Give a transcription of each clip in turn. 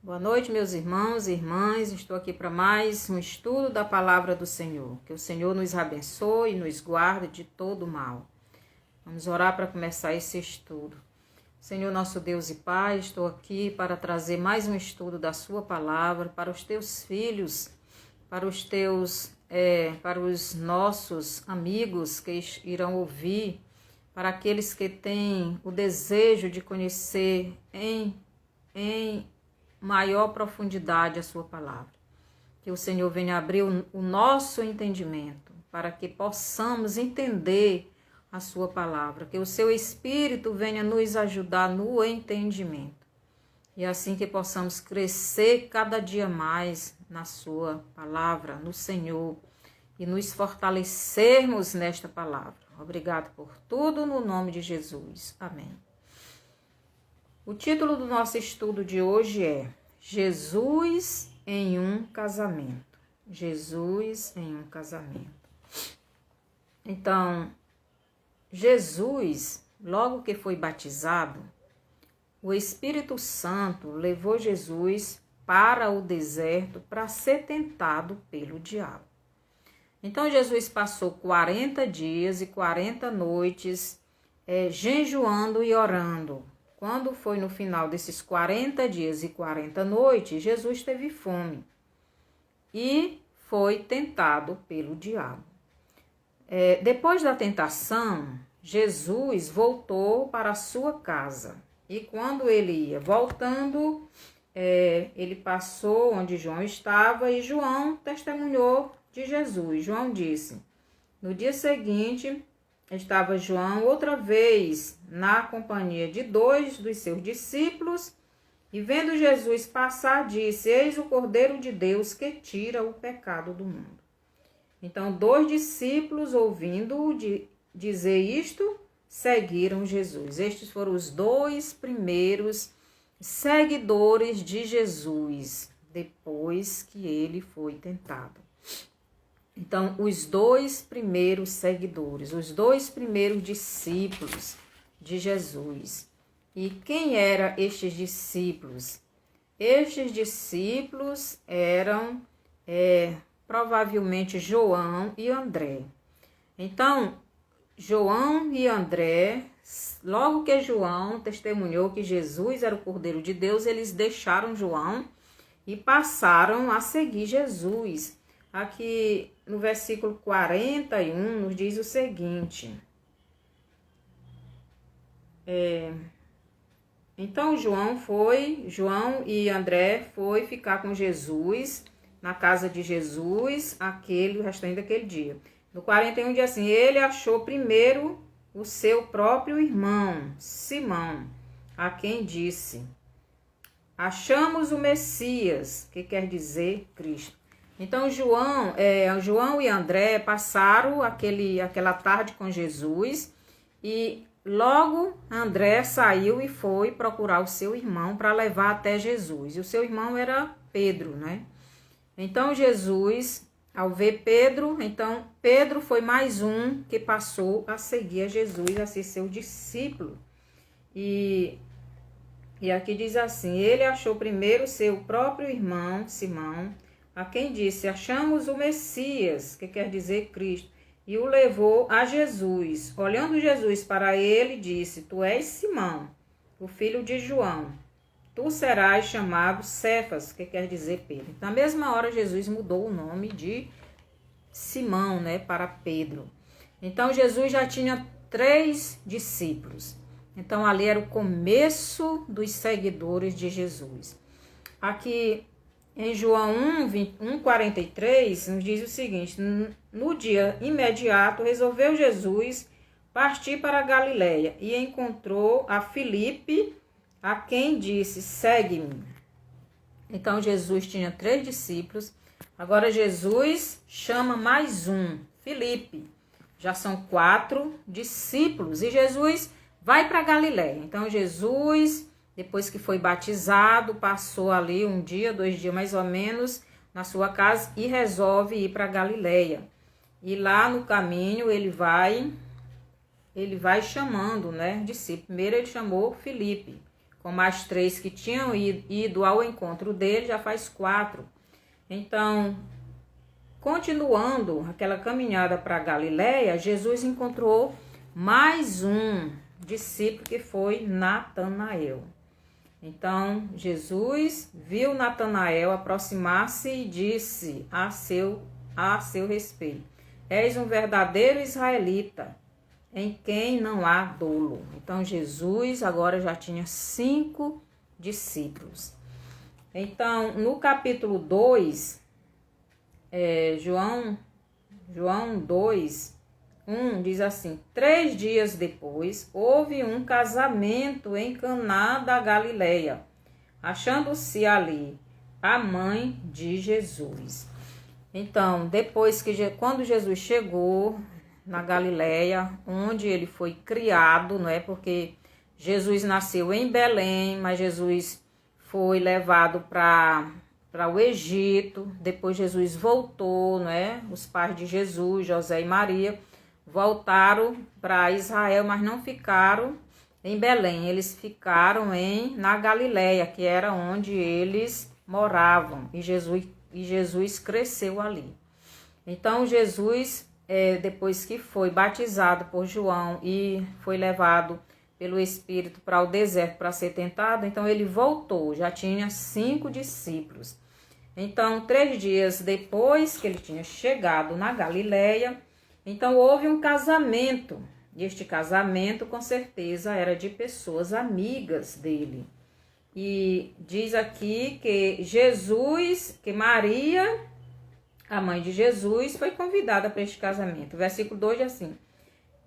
Boa noite, meus irmãos e irmãs. Estou aqui para mais um estudo da palavra do Senhor. Que o Senhor nos abençoe e nos guarde de todo mal. Vamos orar para começar esse estudo. Senhor, nosso Deus e Pai, estou aqui para trazer mais um estudo da sua palavra para os teus filhos, para os nossos amigos que irão ouvir, para aqueles que têm o desejo de conhecer em maior profundidade a sua palavra. Que o Senhor venha abrir o nosso entendimento, para que possamos entender a sua palavra. Que o seu Espírito venha nos ajudar no entendimento. E assim que possamos crescer cada dia mais na sua palavra, no Senhor, e nos fortalecermos nesta palavra. Obrigado por tudo, no nome de Jesus. Amém. O título do nosso estudo de hoje é Jesus em um casamento. Jesus em um casamento. Então, Jesus, logo que foi batizado, o Espírito Santo levou Jesus para o deserto para ser tentado pelo diabo. Então, Jesus passou 40 dias e 40 noites jejuando e orando. Quando foi no final desses 40 dias e 40 noites, Jesus teve fome e foi tentado pelo diabo. Depois da tentação, Jesus voltou para a sua casa. E quando ele ia voltando, ele passou onde João estava e João testemunhou de Jesus. João disse: no dia seguinte, estava João outra vez na companhia de 2 dos seus discípulos e vendo Jesus passar, disse: eis o Cordeiro de Deus que tira o pecado do mundo. Então, 2 discípulos, ouvindo-o dizer isto, seguiram Jesus. Estes foram os 2 primeiros seguidores de Jesus, depois que ele foi tentado. Então, os 2 primeiros seguidores, os 2 primeiros discípulos de Jesus. E quem eram estes discípulos? Estes discípulos eram provavelmente João e André. Então, João e André, logo que João testemunhou que Jesus era o Cordeiro de Deus, eles deixaram João e passaram a seguir Jesus. Aqui no versículo 41 nos diz o seguinte: então João e André foi ficar com Jesus na casa de Jesus o restante daquele dia. No 41 diz assim: ele achou primeiro o seu próprio irmão, Simão, a quem disse: achamos o Messias, que quer dizer Cristo. Então, João e André passaram aquela tarde com Jesus e logo André saiu e foi procurar o seu irmão para levar até Jesus. E o seu irmão era Pedro, né? Então, Jesus, ao ver Pedro, Pedro foi mais um que passou a seguir a Jesus, a ser seu discípulo. E aqui diz assim: ele achou primeiro seu próprio irmão, Simão, a quem disse: achamos o Messias, que quer dizer Cristo, e o levou a Jesus. Olhando Jesus para ele, disse: tu és Simão, o filho de João. Tu serás chamado Cefas, que quer dizer Pedro. Na mesma hora, Jesus mudou o nome de Simão, né, para Pedro. Então, Jesus já tinha 3 discípulos. Então, ali era o começo dos seguidores de Jesus. Aqui em João 1:43, nos diz o seguinte: no dia imediato, resolveu Jesus partir para a Galileia e encontrou a Filipe, a quem disse: segue-me. Então, Jesus tinha 3 discípulos. Agora, Jesus chama mais um, Filipe. Já são 4 discípulos. E Jesus vai para a Galileia. Então, Jesus, depois que foi batizado, passou ali 1 dia, 2 dias mais ou menos, na sua casa e resolve ir para a Galileia. E lá no caminho ele vai chamando, né, discípulo. Primeiro ele chamou Filipe. com mais 3 que tinham ido ao encontro dele, já faz 4. Então, continuando aquela caminhada para Galiléia, Jesus encontrou mais um discípulo que foi Natanael. Então, Jesus viu Natanael aproximar-se e disse a seu respeito: És um verdadeiro israelita, em quem não há dolo. Então, Jesus agora já tinha 5 discípulos. Então, no capítulo 2, João 2, 1 diz assim: 3 dias depois, houve um casamento em Caná da Galileia, achando-se ali a mãe de Jesus. Então, depois quando Jesus chegou na Galileia, onde ele foi criado, não é? Porque Jesus nasceu em Belém, mas Jesus foi levado para o Egito. Depois Jesus voltou, não é? Os pais de Jesus, José e Maria, voltaram para Israel, mas não ficaram em Belém. Eles ficaram na Galileia, que era onde eles moravam. E Jesus cresceu ali. Então, Jesus, depois que foi batizado por João e foi levado pelo Espírito para o deserto para ser tentado, então ele voltou, já tinha 5 discípulos. Então, 3 dias depois que ele tinha chegado na Galileia, então houve um casamento. E este casamento, com certeza, era de pessoas amigas dele. E diz aqui que Maria, a mãe de Jesus, foi convidada para este casamento. O versículo 2 diz assim: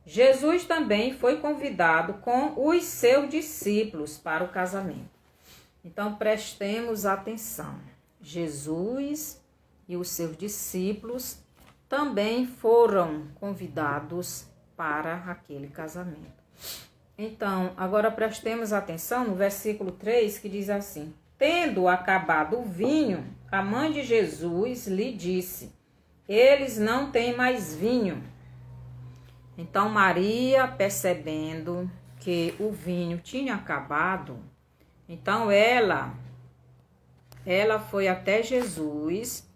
Jesus também foi convidado com os seus discípulos para o casamento. Então, prestemos atenção. Jesus e os seus discípulos também foram convidados para aquele casamento. Então, agora prestemos atenção no versículo 3, que diz assim: Tendo acabado o vinho, a mãe de Jesus lhe disse: Eles não têm mais vinho. Então, Maria, percebendo que o vinho tinha acabado, então ela foi até Jesus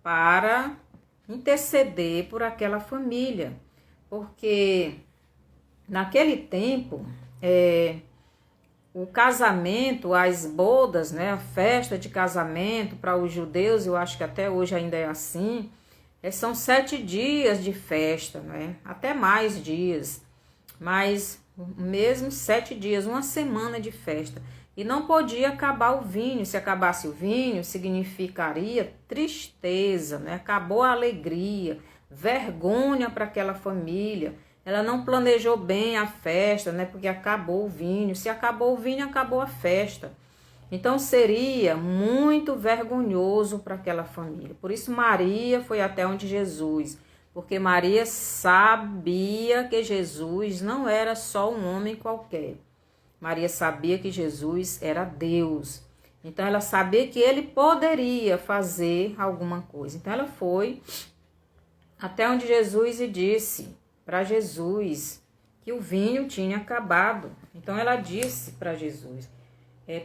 para interceder por aquela família, porque naquele tempo, o casamento, as bodas, né, a festa de casamento para os judeus, eu acho que até hoje ainda é assim, são 7 dias de festa, né, até mais dias, mas mesmo 7 dias, uma semana de festa. E não podia acabar o vinho. Se acabasse o vinho, significaria tristeza, né? Acabou a alegria, vergonha para aquela família. Ela não planejou bem a festa, né? Porque acabou o vinho. Se acabou o vinho, acabou a festa. Então seria muito vergonhoso para aquela família. Por isso Maria foi até onde Jesus, porque Maria sabia que Jesus não era só um homem qualquer. Maria sabia que Jesus era Deus. Então ela sabia que ele poderia fazer alguma coisa. Então ela foi até onde Jesus e disse para Jesus que o vinho tinha acabado. Então ela disse para Jesus: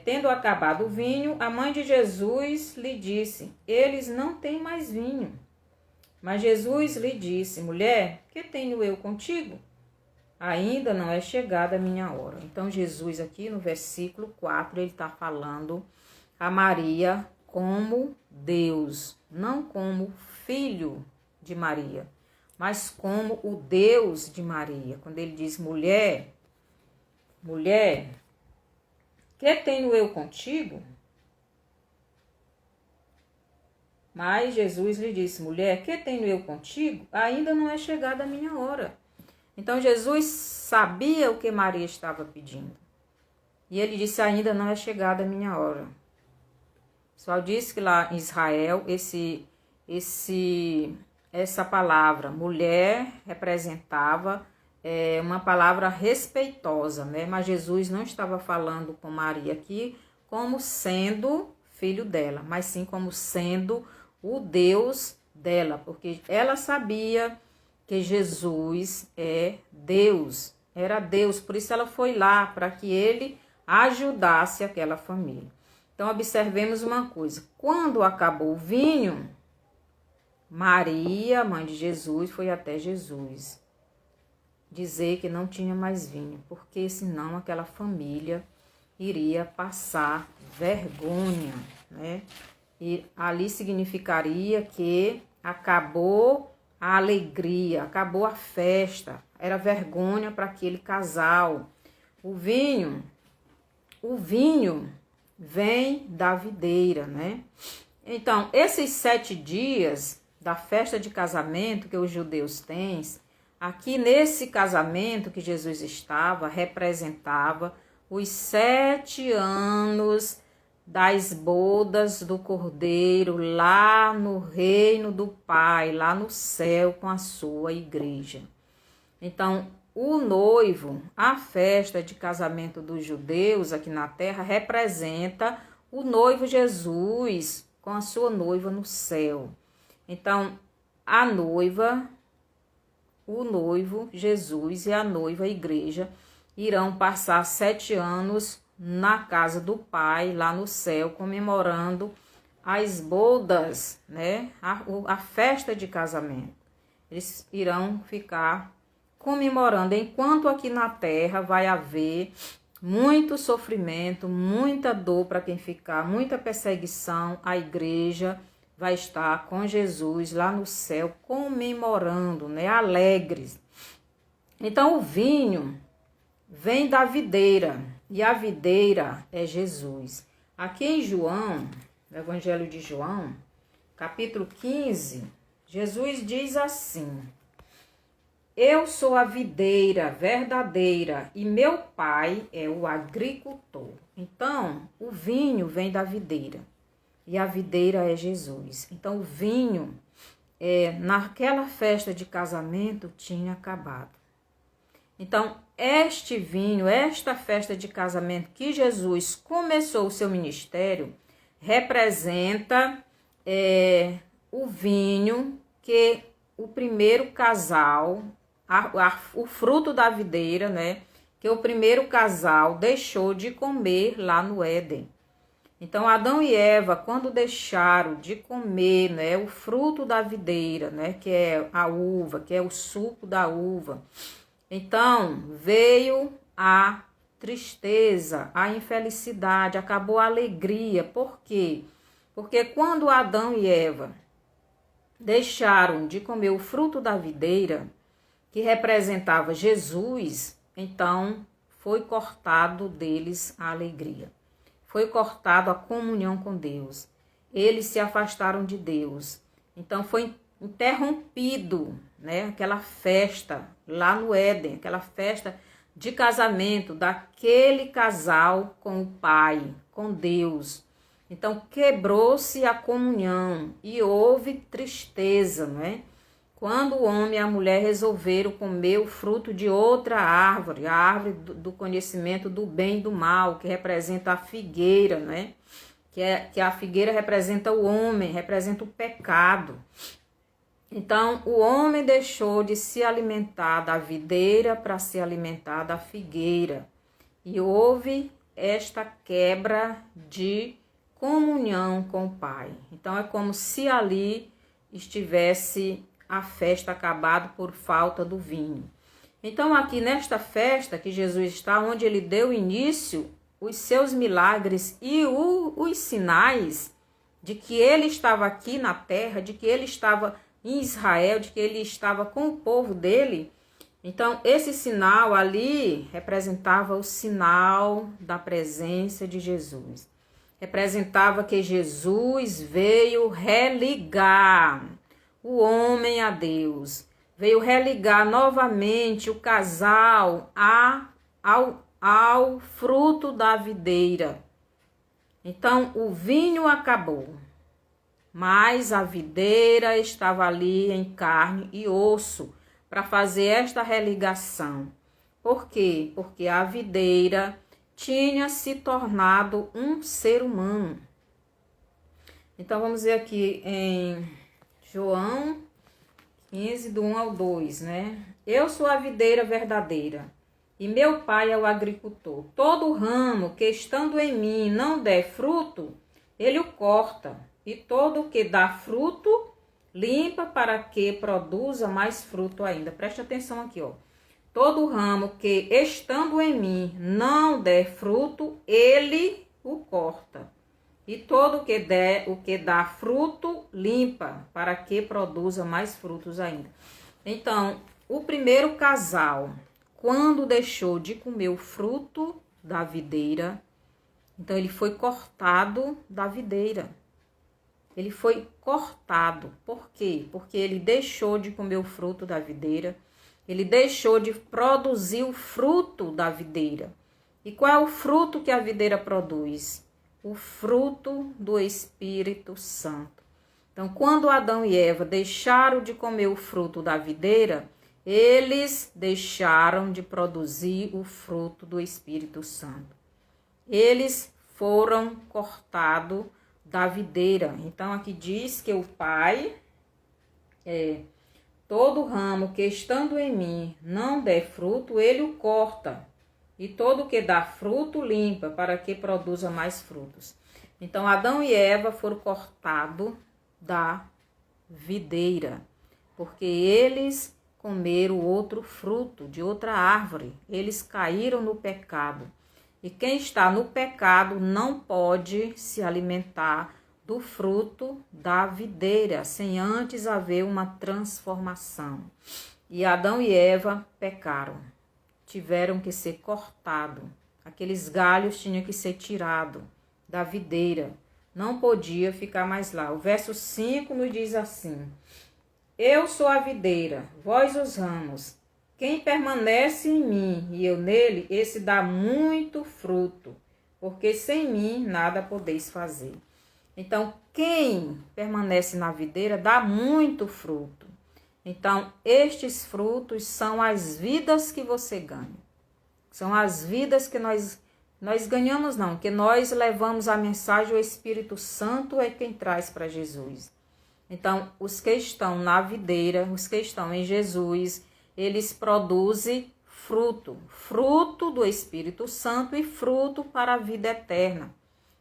tendo acabado o vinho, a mãe de Jesus lhe disse: Eles não têm mais vinho. Mas Jesus lhe disse: Mulher, que tenho eu contigo? Ainda não é chegada a minha hora. Então, Jesus aqui no versículo 4, ele está falando a Maria como Deus, não como filho de Maria, mas como o Deus de Maria. Quando ele diz: mulher, que tenho eu contigo? Mas Jesus lhe disse: mulher, que tenho eu contigo? Ainda não é chegada a minha hora. Então, Jesus sabia o que Maria estava pedindo. E ele disse: ainda não é chegada a minha hora. Só disse que lá em Israel, essa palavra mulher representava uma palavra respeitosa, né? Mas Jesus não estava falando com Maria aqui como sendo filho dela, mas sim como sendo o Deus dela, porque ela sabia que Jesus é Deus, era Deus, por isso ela foi lá, para que ele ajudasse aquela família. Então, observemos uma coisa. Quando acabou o vinho, Maria, mãe de Jesus, foi até Jesus dizer que não tinha mais vinho, porque senão aquela família iria passar vergonha, né? E ali significaria que acabou a alegria, acabou a festa, era vergonha para aquele casal. O vinho vem da videira, né? Então, esses 7 dias da festa de casamento que os judeus têm, aqui nesse casamento que Jesus estava, representava os 7 anos das bodas do Cordeiro lá no reino do Pai, lá no céu com a sua igreja. Então, o noivo, a festa de casamento dos judeus aqui na terra, representa o noivo Jesus com a sua noiva no céu. Então, a noiva, o noivo Jesus e a noiva, a igreja, irão passar 7 anos na casa do Pai, lá no céu, comemorando as bodas, né? A festa de casamento. Eles irão ficar comemorando, enquanto aqui na terra vai haver muito sofrimento, muita dor para quem ficar, muita perseguição. A igreja vai estar com Jesus lá no céu, comemorando, né? Alegres. Então, o vinho vem da videira, e a videira é Jesus. Aqui em João, no Evangelho de João, capítulo 15, Jesus diz assim: eu sou a videira verdadeira e meu pai é o agricultor. Então, o vinho vem da videira e a videira é Jesus. Então, o vinho, naquela festa de casamento, tinha acabado. Então, este vinho, esta festa de casamento que Jesus começou o seu ministério, representa o vinho que o primeiro casal, o fruto da videira, né? Que o primeiro casal deixou de comer lá no Éden. Então, Adão e Eva, quando deixaram de comer, né, o fruto da videira, né, que é a uva, que é o suco da uva, então veio a tristeza, a infelicidade, acabou a alegria. Por quê? Porque quando Adão e Eva deixaram de comer o fruto da videira, que representava Jesus, então foi cortado deles a alegria. Foi cortado a comunhão com Deus. Eles se afastaram de Deus. Então foi interrompido, né, aquela festa lá no Éden, aquela festa de casamento daquele casal com o Pai, com Deus. Então quebrou-se a comunhão e houve tristeza, não é? Quando o homem e a mulher resolveram comer o fruto de outra árvore, a árvore do conhecimento do bem e do mal, que representa a figueira, né? Que a figueira representa o homem, representa o pecado. Então, o homem deixou de se alimentar da videira para se alimentar da figueira. E houve esta quebra de comunhão com o Pai. Então, é como se ali estivesse a festa acabada por falta do vinho. Então, aqui nesta festa que Jesus está, onde ele deu início, os seus milagres e os sinais de que ele estava aqui na terra, de que ele estava em Israel, de que ele estava com o povo dele. Então, esse sinal ali representava o sinal da presença de Jesus. Representava que Jesus veio religar o homem a Deus. Veio religar novamente o casal ao fruto da videira. Então, o vinho acabou, mas a videira estava ali em carne e osso para fazer esta religação. Por quê? Porque a videira tinha se tornado um ser humano. Então, vamos ver aqui em João 15, do 1 ao 2, né? Eu sou a videira verdadeira e meu pai é o agricultor. Todo ramo que estando em mim não der fruto, ele o corta, e todo o que dá fruto, limpa para que produza mais fruto ainda. Preste atenção aqui, ó. Todo ramo que estando em mim não der fruto, ele o corta. E todo o que dá fruto, limpa, para que produza mais frutos ainda. Então, o primeiro casal, quando deixou de comer o fruto da videira, então ele foi cortado da videira. Ele foi cortado. Por quê? Porque ele deixou de comer o fruto da videira. Ele deixou de produzir o fruto da videira. E qual é o fruto que a videira produz? O fruto do Espírito Santo. Então, quando Adão e Eva deixaram de comer o fruto da videira, eles deixaram de produzir o fruto do Espírito Santo. Eles foram cortados da videira. Então, aqui diz que o Pai, todo ramo que estando em mim não der fruto, ele o corta. E todo que dá fruto, limpa, para que produza mais frutos. Então, Adão e Eva foram cortados da videira, porque eles comeram outro fruto de outra árvore. Eles caíram no pecado. E quem está no pecado não pode se alimentar do fruto da videira, sem antes haver uma transformação. E Adão e Eva pecaram. Tiveram que ser cortados. Aqueles galhos tinham que ser tirados da videira. Não podia ficar mais lá. O verso 5 nos diz assim: Eu sou a videira, vós os ramos. Quem permanece em mim e eu nele, esse dá muito fruto, porque sem mim nada podeis fazer. Então, quem permanece na videira dá muito fruto. Então, estes frutos são as vidas que você ganha. São as vidas que nós ganhamos, não, que nós levamos a mensagem, o Espírito Santo é quem traz para Jesus. Então, os que estão na videira, os que estão em Jesus, eles produzem fruto, fruto do Espírito Santo e fruto para a vida eterna.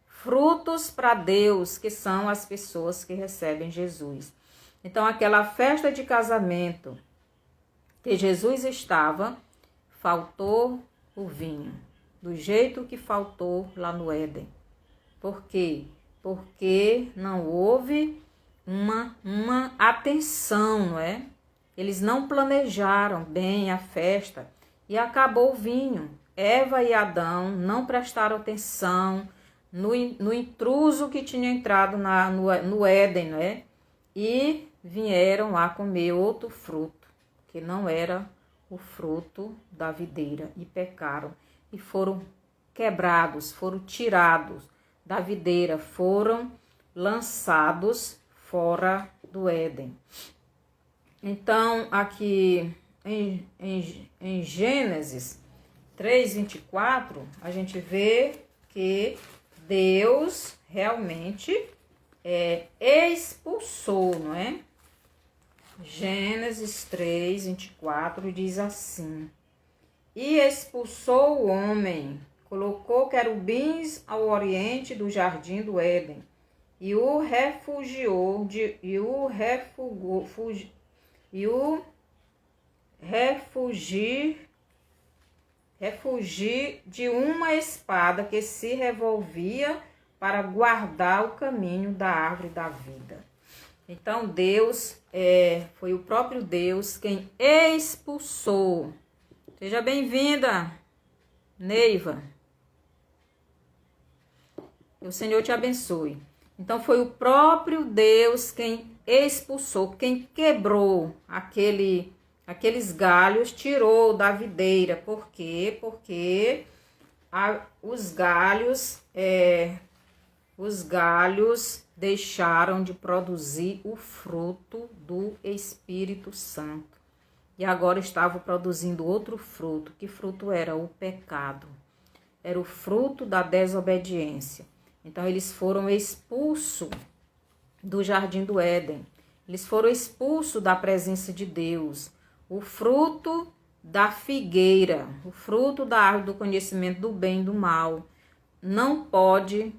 Frutos para Deus, que são as pessoas que recebem Jesus. Então, aquela festa de casamento que Jesus estava, faltou o vinho, do jeito que faltou lá no Éden. Por quê? Porque não houve uma atenção, não é? Eles não planejaram bem a festa e acabou o vinho. Eva e Adão não prestaram atenção no intruso que tinha entrado no Éden, não é? E vieram lá comer outro fruto, que não era o fruto da videira, e pecaram. E foram quebrados, foram tirados da videira, foram lançados fora do Éden. Então, aqui em Gênesis 3:24, a gente vê que Deus realmente expulsou, não é? Gênesis 3:24 diz assim: E expulsou o homem, colocou querubins ao oriente do jardim do Éden, e o refugiou de uma espada que se revolvia para guardar o caminho da árvore da vida. Então, Deus, foi o próprio Deus quem expulsou. Seja bem-vinda, Neiva. Que o Senhor te abençoe. Então, foi o próprio Deus quem expulsou, quem quebrou aqueles galhos, tirou da videira. Por quê? Porque os galhos deixaram de produzir o fruto do Espírito Santo. E agora estavam produzindo outro fruto. Que fruto era? O pecado. Era o fruto da desobediência. Então, eles foram expulsos do jardim do Éden. Eles foram expulsos da presença de Deus. O fruto da figueira, o fruto da árvore do conhecimento do bem e do mal. Não pode,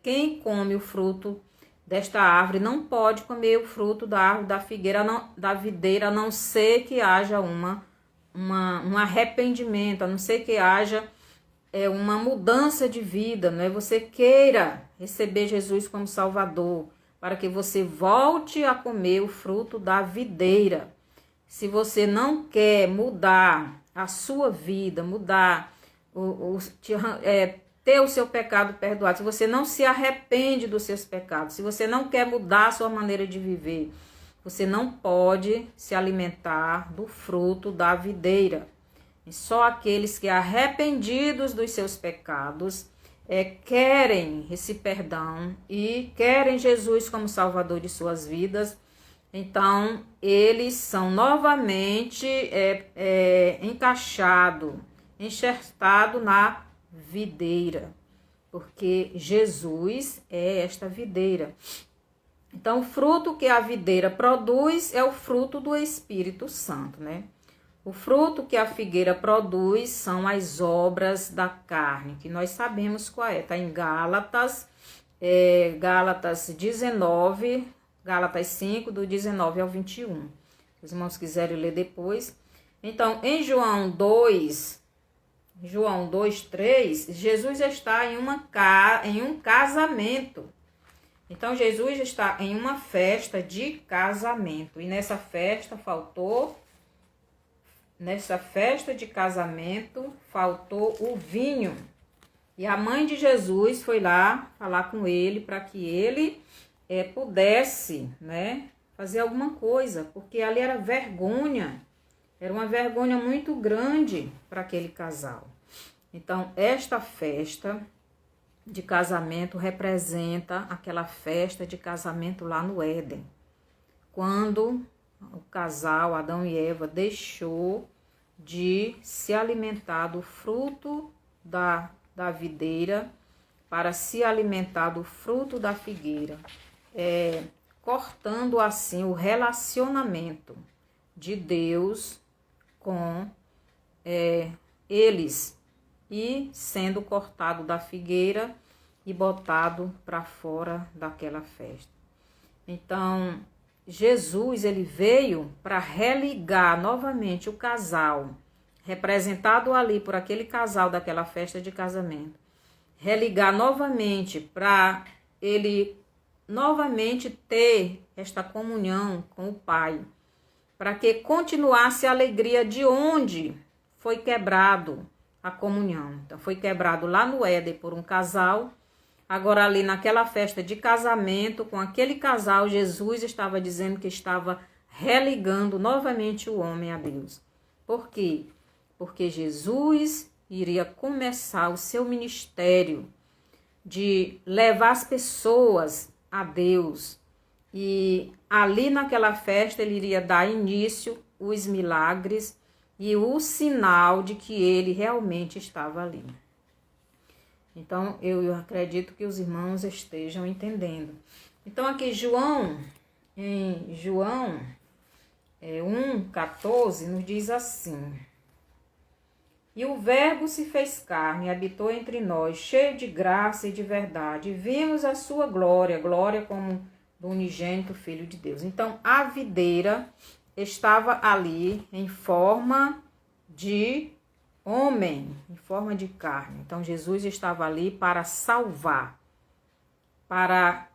quem come o fruto desta árvore não pode comer o fruto da árvore da figueira, da videira, a não ser que haja um arrependimento, a não ser que haja uma mudança de vida, não é? Você queira receber Jesus como Salvador, para que você volte a comer o fruto da videira. Se você não quer mudar a sua vida, mudar, ter o seu pecado perdoado, se você não se arrepende dos seus pecados, se você não quer mudar a sua maneira de viver, você não pode se alimentar do fruto da videira. E só aqueles que, arrependidos dos seus pecados, querem esse perdão e querem Jesus como Salvador de suas vidas, então eles são novamente enxertados na videira, porque Jesus é esta videira. Então, o fruto que a videira produz é o fruto do Espírito Santo, né? O fruto que a figueira produz são as obras da carne, que nós sabemos qual é. Está em Gálatas 19, Gálatas 5, do 19 ao 21. Se os irmãos quiserem ler depois. Então, em João 2, 3, Jesus está em um casamento. Então, Jesus está em uma festa de casamento. E nessa festa de casamento faltou o vinho. E a mãe de Jesus foi lá falar com ele para que ele pudesse, né, fazer alguma coisa, porque ali era vergonha. Era uma vergonha muito grande para aquele casal. Então, esta festa de casamento representa aquela festa de casamento lá no Éden, quando o casal Adão e Eva deixou de se alimentar do fruto da videira para se alimentar do fruto da figueira, cortando assim o relacionamento de Deus com eles, e sendo cortado da figueira e botado para fora daquela festa. Então, Jesus, ele veio para religar novamente o casal, representado ali por aquele casal daquela festa de casamento, religar novamente para ele novamente ter esta comunhão com o Pai, para que continuasse a alegria de onde foi quebrado a comunhão. Então, foi quebrado lá no Éden por um casal. Agora, ali naquela festa de casamento, com aquele casal, Jesus estava dizendo que estava religando novamente o homem a Deus. Por quê? Porque Jesus iria começar o seu ministério de levar as pessoas a Deus. E ali naquela festa ele iria dar início os milagres e o sinal de que ele realmente estava ali. Então, eu acredito que os irmãos estejam entendendo. Então, aqui em João 1,14, nos diz assim: E o Verbo se fez carne e habitou entre nós, cheio de graça e de verdade. E vimos a sua glória, glória como do unigênito Filho de Deus. Então, a videira estava ali em forma de homem, em forma de carne. Então, Jesus estava ali para salvar, para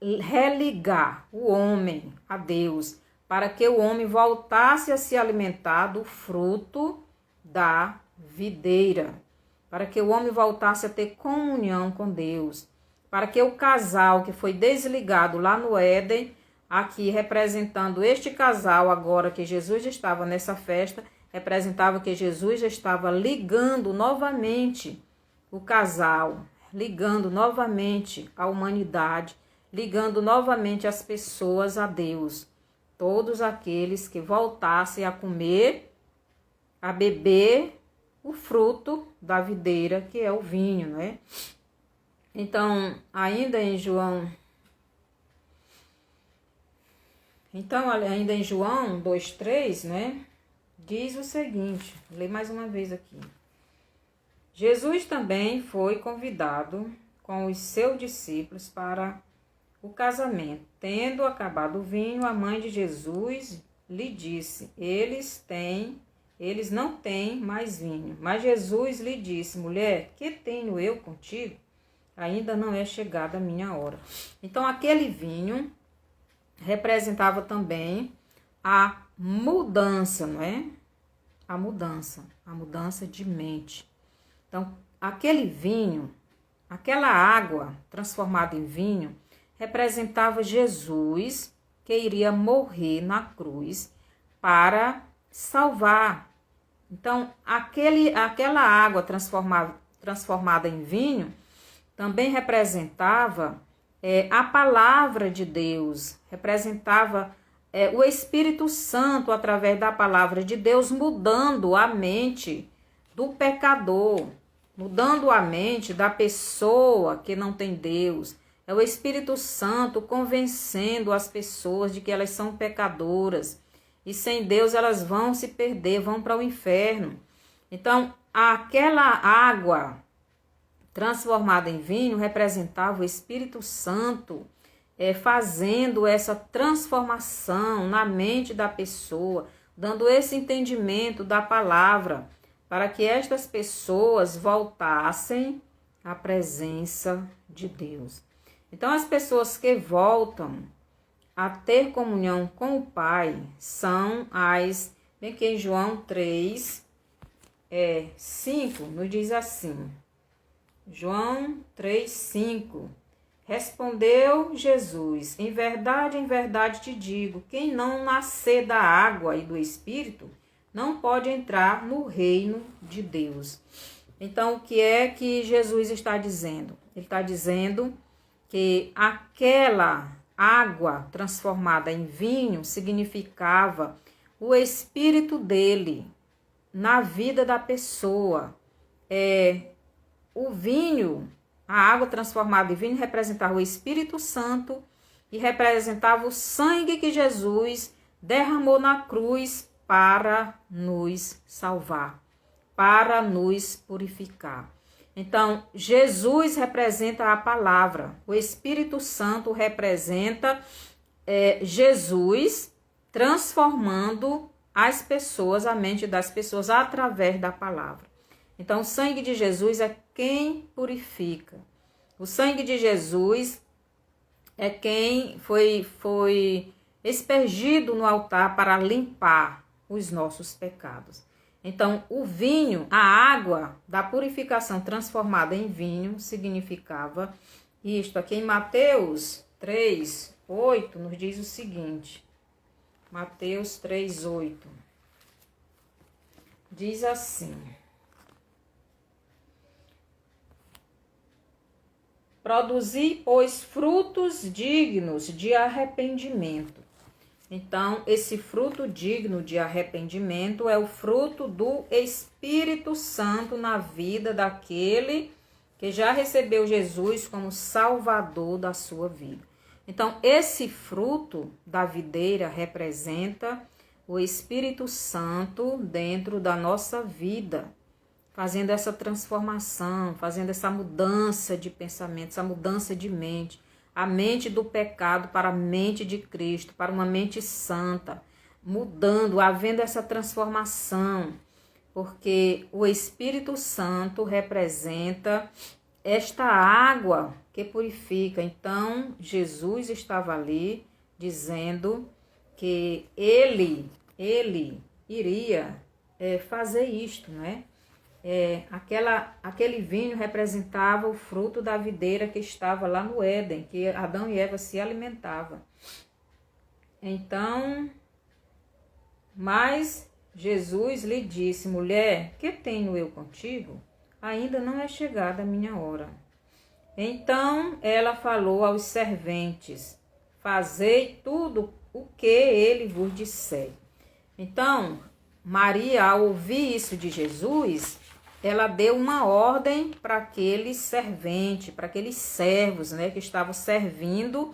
religar o homem a Deus, para que o homem voltasse a se alimentar do fruto da videira, para que o homem voltasse a ter comunhão com Deus, para que o casal que foi desligado lá no Éden, aqui representando este casal agora que Jesus estava nessa festa, representava que Jesus estava ligando novamente o casal, ligando novamente a humanidade, ligando novamente as pessoas a Deus. Todos aqueles que voltassem a comer, a beber o fruto da videira, que é o vinho, né? Então, ainda em João 2,3, né? diz o seguinte, vou ler mais uma vez aqui. Jesus também foi convidado com os seus discípulos para o casamento. Tendo acabado o vinho, a mãe de Jesus lhe disse, eles não têm mais vinho. Mas Jesus lhe disse, mulher, que tenho eu contigo? Ainda não é chegada a minha hora. Então, aquele vinho representava também a mudança, não é? A mudança de mente. Então, aquele vinho, aquela água transformada em vinho, representava Jesus que iria morrer na cruz para salvar. Então, aquela água transformada em vinho também representava a palavra de Deus, representava o Espírito Santo através da palavra de Deus mudando a mente do pecador, mudando a mente da pessoa que não tem Deus. É o Espírito Santo convencendo as pessoas de que elas são pecadoras e sem Deus elas vão se perder, vão para o inferno. Então, aquela água transformada em vinho representava o Espírito Santo fazendo essa transformação na mente da pessoa, dando esse entendimento da palavra, para que estas pessoas voltassem à presença de Deus. Então, as pessoas que voltam a ter comunhão com o Pai são as, bem que em João 3, 5, nos diz assim, João 3, 5, respondeu Jesus, em verdade te digo, quem não nascer da água e do Espírito, não pode entrar no reino de Deus. Então, o que é que Jesus está dizendo? Ele está dizendo que aquela água transformada em vinho significava o Espírito dele na vida da pessoa. O vinho, a água transformada em vinho representava o Espírito Santo e representava o sangue que Jesus derramou na cruz para nos salvar, para nos purificar. Então, Jesus representa a palavra, o Espírito Santo representa Jesus transformando as pessoas, a mente das pessoas através da palavra. Então, o sangue de Jesus é quem purifica. O sangue de Jesus é quem foi aspergido no altar para limpar os nossos pecados. Então, o vinho, a água da purificação transformada em vinho, significava isto. Aqui em Mateus 3, 8, nos diz o seguinte. Mateus 3, 8. Diz assim. Produzi, pois, frutos dignos de arrependimento. Então, esse fruto digno de arrependimento é o fruto do Espírito Santo na vida daquele que já recebeu Jesus como Salvador da sua vida. Então, esse fruto da videira representa o Espírito Santo dentro da nossa vida, fazendo essa transformação, fazendo essa mudança de pensamento, essa mudança de mente. A mente do pecado para a mente de Cristo, para uma mente santa, mudando, havendo essa transformação, porque o Espírito Santo representa esta água que purifica. Então, Jesus estava ali dizendo que ele iria fazer isto, não é? Aquele vinho representava o fruto da videira que estava lá no Éden, que Adão e Eva se alimentavam. Então, mas Jesus lhe disse, mulher, que tenho eu contigo? Ainda não é chegada a minha hora. Então ela falou aos serventes, fazei tudo o que ele vos disser. Então, Maria, ao ouvir isso de Jesus, ela deu uma ordem para aqueles serventes, para aqueles servos, né, que estavam servindo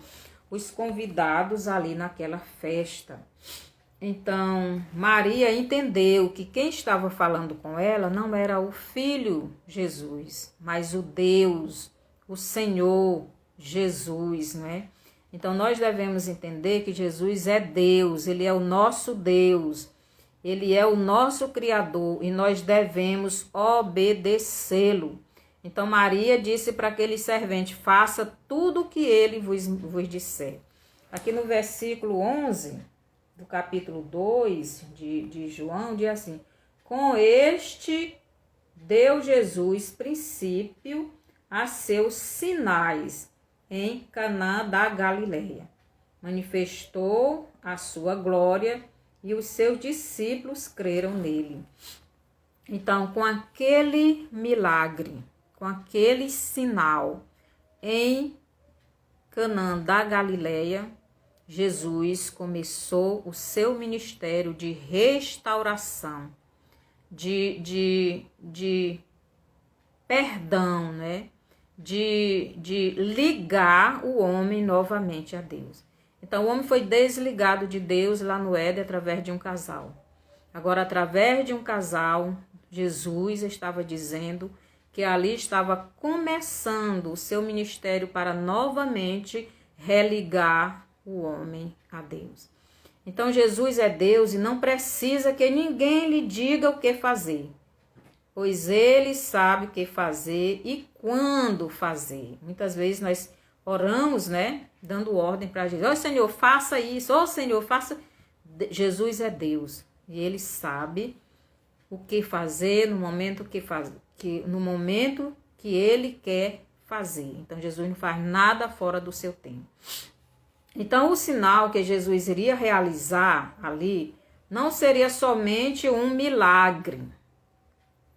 os convidados ali naquela festa. Então, Maria entendeu que quem estava falando com ela não era o Filho Jesus, mas o Deus, o Senhor Jesus, né? Então, nós devemos entender que Jesus é Deus, Ele é o nosso Deus, Ele é o nosso Criador e nós devemos obedecê-lo. Então, Maria disse para aquele servente, faça tudo o que ele vos disser. Aqui no versículo 11... do capítulo 2 de João, diz assim: com este deu Jesus princípio a seus sinais em Caná da Galileia. Manifestou a sua glória e os seus discípulos creram nele. Então, com aquele milagre, com aquele sinal em Caná da Galileia, Jesus começou o seu ministério de restauração, de perdão, né? De ligar o homem novamente a Deus. Então, o homem foi desligado de Deus lá no Éden através de um casal. Agora, através de um casal, Jesus estava dizendo que ali estava começando o seu ministério para novamente religar o homem a Deus. Então, Jesus é Deus e não precisa que ninguém lhe diga o que fazer, pois ele sabe o que fazer e quando fazer. Muitas vezes nós oramos, né, dando ordem para Jesus. Ó Senhor, faça isso. Ó Senhor, faça. Jesus é Deus e ele sabe o que fazer no momento no momento que ele quer fazer. Então, Jesus não faz nada fora do seu tempo. Então, o sinal que Jesus iria realizar ali não seria somente um milagre,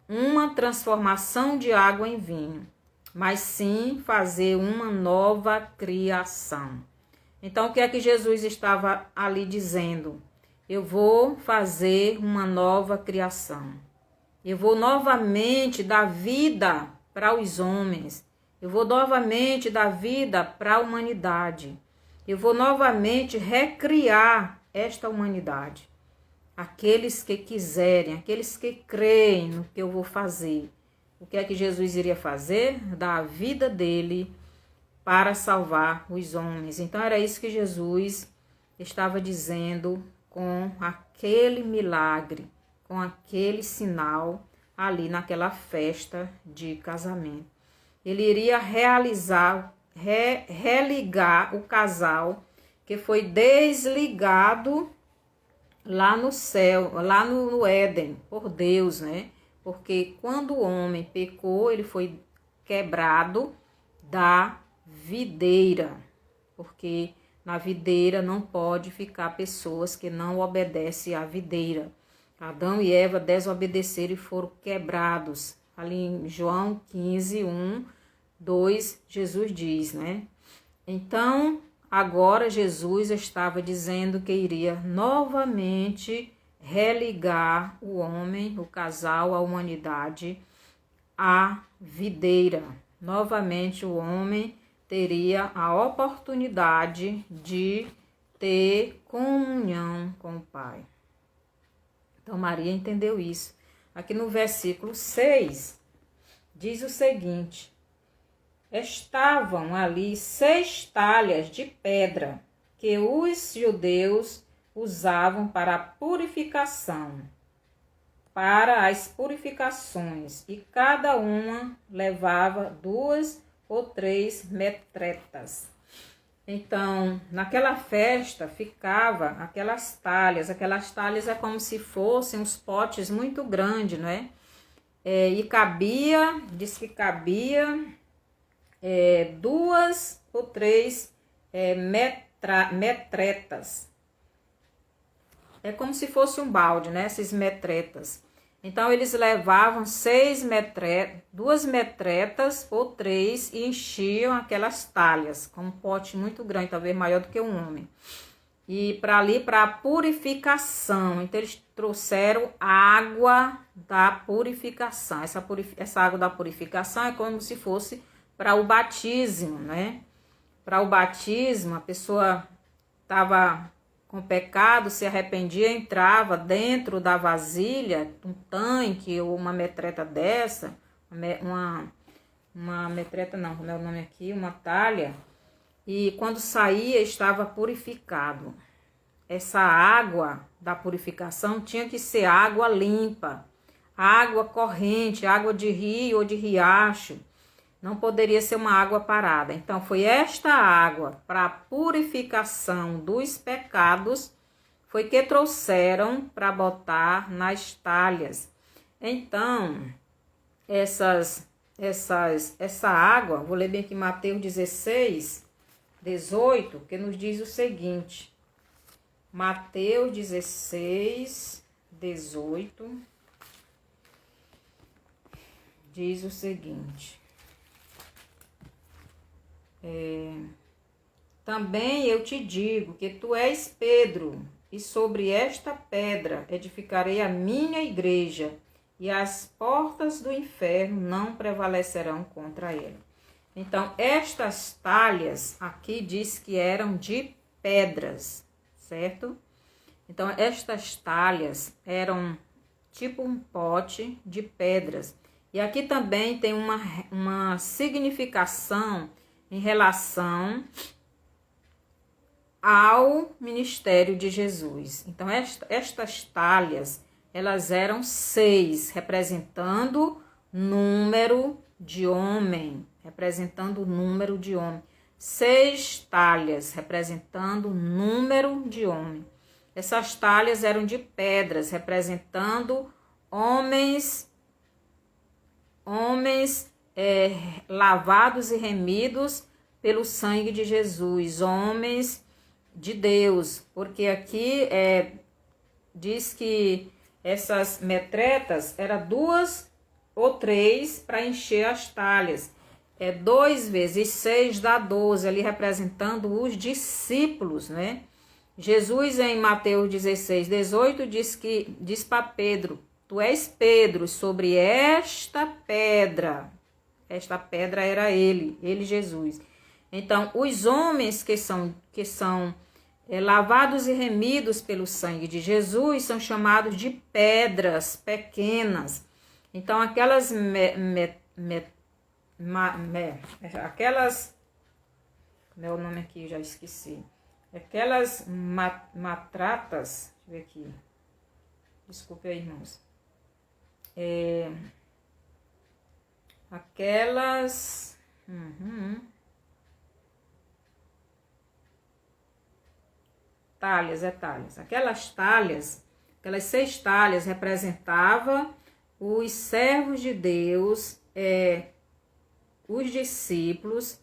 uma transformação de água em vinho, mas sim fazer uma nova criação. Então, o que é que Jesus estava ali dizendo? Eu vou fazer uma nova criação. Eu vou novamente dar vida para os homens. Eu vou novamente dar vida para a humanidade. Eu vou novamente recriar esta humanidade. Aqueles que quiserem, aqueles que creem no que eu vou fazer. O que é que Jesus iria fazer? Dar a vida dele para salvar os homens. Então era isso que Jesus estava dizendo com aquele milagre, com aquele sinal ali naquela festa de casamento. Ele iria religar o casal que foi desligado lá no céu, lá no Éden, por Deus, né? Porque quando o homem pecou, ele foi quebrado da videira, porque na videira não pode ficar pessoas que não obedecem à videira. Adão e Eva desobedeceram e foram quebrados. Ali em João 15, 1, 2, Jesus diz, né? Então, agora Jesus estava dizendo que iria novamente religar o homem, o casal, a humanidade, à videira. Novamente o homem teria a oportunidade de ter comunhão com o Pai. Então, Maria entendeu isso. Aqui no versículo 6, diz o seguinte: estavam ali 6 talhas de pedra que os judeus usavam para a purificação, para as purificações, e cada uma levava 2 ou 3 metretas. Então, naquela festa ficava aquelas talhas é como se fossem uns potes muito grandes, não é? E cabia, diz que cabia 2 ou 3 metretas. É como se fosse um balde, né? Esses metretas. Então, eles levavam 2 metretas ou 3 e enchiam aquelas talhas, com um pote muito grande, talvez maior do que um homem. E para ali, para a purificação. Então, eles trouxeram água da purificação. Essa água da purificação é como se fosse para o batismo, né? Para o batismo, a pessoa estava com pecado se arrependia, entrava dentro da vasilha, um tanque ou uma metreta dessa, uma metreta não, como é o nome aqui, uma talha, e quando saía estava purificado. Essa água da purificação tinha que ser água limpa, água corrente, água de rio ou de riacho. Não poderia ser uma água parada. Então, foi esta água para a purificação dos pecados, foi que trouxeram para botar nas talhas. Então, essa água, vou ler bem aqui Mateus 16, 18, que nos diz o seguinte. Mateus 16, 18, diz o seguinte. Também eu te digo que tu és Pedro, e sobre esta pedra edificarei a minha igreja, e as portas do inferno não prevalecerão contra ela. Então, estas talhas aqui diz que eram de pedras, certo? Então, estas talhas eram tipo um pote de pedras. E aqui também tem uma significação em relação ao ministério de Jesus. Então, estas talhas, elas eram 6, representando número de homem, 6 talhas, representando número de homem. Essas talhas eram de pedras, representando homens lavados e remidos pelo sangue de Jesus, homens de Deus, porque aqui diz que essas metretas eram 2 ou 3 para encher as talhas. 2 vezes 6 dá 12, ali representando os discípulos, né? Jesus em Mateus 16, 18 diz para Pedro, tu és Pedro, sobre esta pedra era ele Jesus. Então, os homens que são lavados e remidos pelo sangue de Jesus são chamados de pedras pequenas. Então, aquelas como é o nome aqui, já esqueci. Aquelas matratas, deixa eu ver aqui. Desculpe aí, irmãos. Aquelas talhas, aquelas 6 talhas representavam os servos de Deus, os discípulos,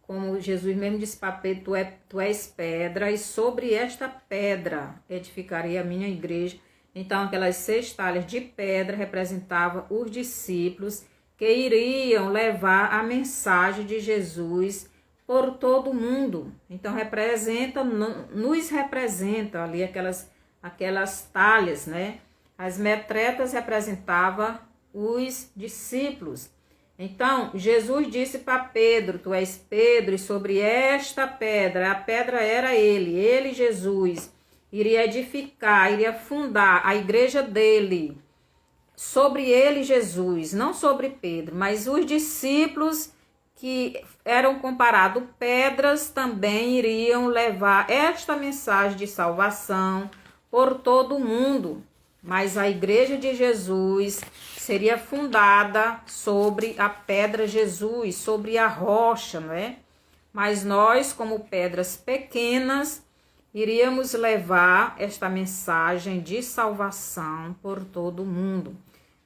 como Jesus mesmo disse para Pedro, tu és pedra, e sobre esta pedra edificarei a minha igreja. Então, aquelas 6 talhas de pedra representavam os discípulos que iriam levar a mensagem de Jesus por todo o mundo. Então, nos representa ali aquelas talhas, né? As metretas representavam os discípulos. Então, Jesus disse para Pedro, tu és Pedro, e sobre esta pedra, a pedra era ele, Jesus, iria edificar, iria fundar a igreja dele, sobre ele, Jesus, não sobre Pedro, mas os discípulos que eram comparados pedras também iriam levar esta mensagem de salvação por todo o mundo. Mas a igreja de Jesus seria fundada sobre a pedra Jesus, sobre a rocha, não é? Mas nós, como pedras pequenas, iríamos levar esta mensagem de salvação por todo o mundo.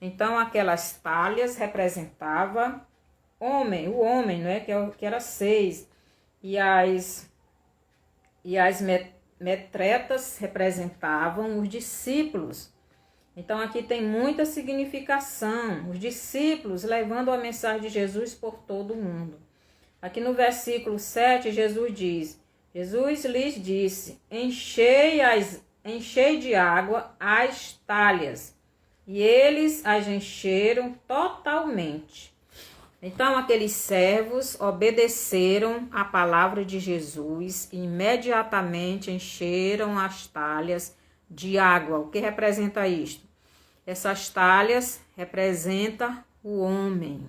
Então, aquelas talhas representavam o homem, não é? Que era 6. E as metretas representavam os discípulos. Então, aqui tem muita significação. Os discípulos levando a mensagem de Jesus por todo o mundo. Aqui no versículo 7, Jesus lhes disse, enchei de água as talhas. E eles as encheram totalmente. Então aqueles servos obedeceram à palavra de Jesus e imediatamente encheram as talhas de água. O que representa isto? Essas talhas representam o homem.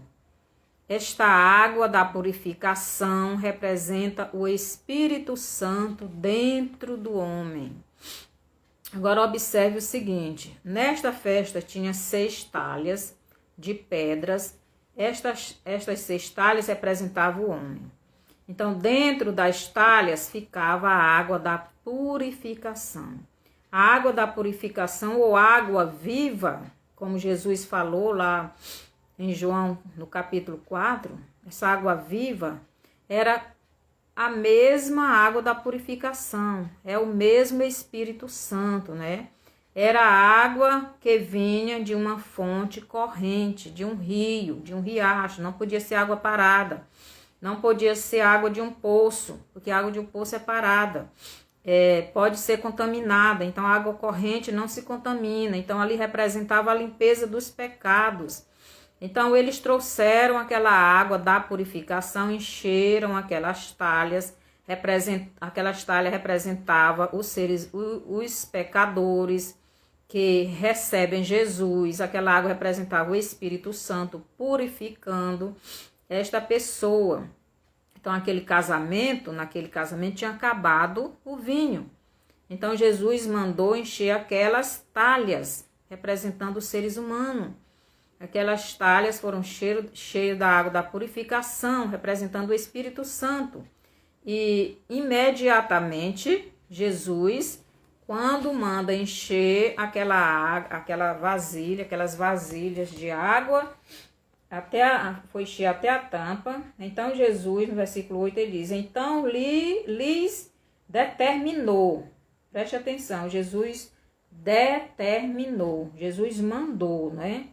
Esta água da purificação representa o Espírito Santo dentro do homem. Agora observe o seguinte, nesta festa tinha 6 talhas de pedras. Estas 6 talhas representavam o homem. Então, dentro das talhas ficava a água da purificação. A água da purificação ou água viva, como Jesus falou lá em João, no capítulo 4, essa água viva era a mesma água da purificação, é o mesmo Espírito Santo, né? Era água que vinha de uma fonte corrente, de um rio, de um riacho, não podia ser água parada, não podia ser água de um poço, porque a água de um poço é parada, pode ser contaminada, então a água corrente não se contamina, então ali representava a limpeza dos pecados. Então eles trouxeram aquela água da purificação, encheram aquelas talhas representavam os seres, os pecadores que recebem Jesus. Aquela água representava o Espírito Santo purificando esta pessoa. Então naquele casamento tinha acabado o vinho. Então Jesus mandou encher aquelas talhas representando os seres humanos. Aquelas talhas foram cheias da água da purificação, representando o Espírito Santo. E imediatamente, Jesus, quando manda encher aquelas vasilhas de água, foi encher até a tampa. Então Jesus, no versículo 8, ele diz, então lhes determinou, preste atenção, Jesus determinou, Jesus mandou, né?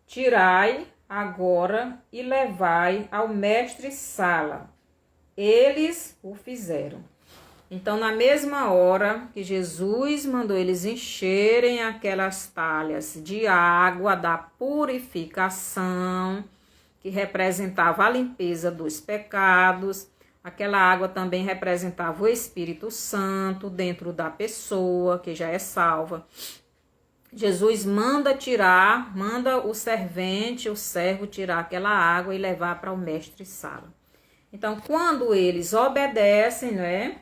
Tirai agora e levai ao mestre-sala. Eles o fizeram. Então, na mesma hora que Jesus mandou eles encherem aquelas talhas de água da purificação, que representava a limpeza dos pecados, aquela água também representava o Espírito Santo dentro da pessoa, que já é salva. Jesus manda o servo tirar aquela água e levar para o mestre-sala. Então, quando eles obedecem, né,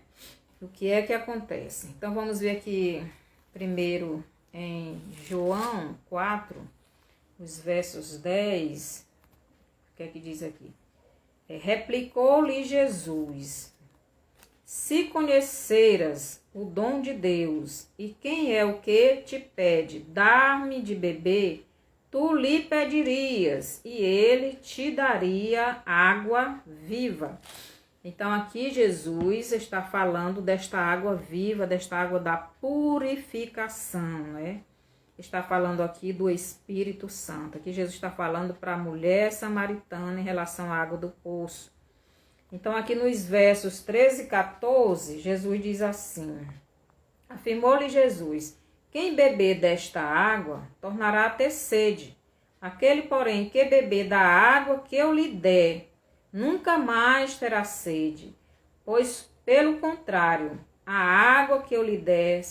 o que é que acontece? Então, vamos ver aqui primeiro em João 4, os versos 10, o que é que diz aqui? Replicou-lhe Jesus, se conheceras o dom de Deus, e quem é o que te pede dar-me de beber, tu lhe pedirias, e ele te daria água viva. Então aqui Jesus está falando desta água viva, desta água da purificação, né? Está falando aqui do Espírito Santo. Aqui Jesus está falando para a mulher samaritana em relação à água do poço. Então, aqui nos versos 13 e 14, Jesus diz assim, afirmou-lhe Jesus, quem beber desta água, tornará a ter sede. Aquele, porém, que beber da água que eu lhe der, nunca mais terá sede. Pois, pelo contrário, a água que eu lhe der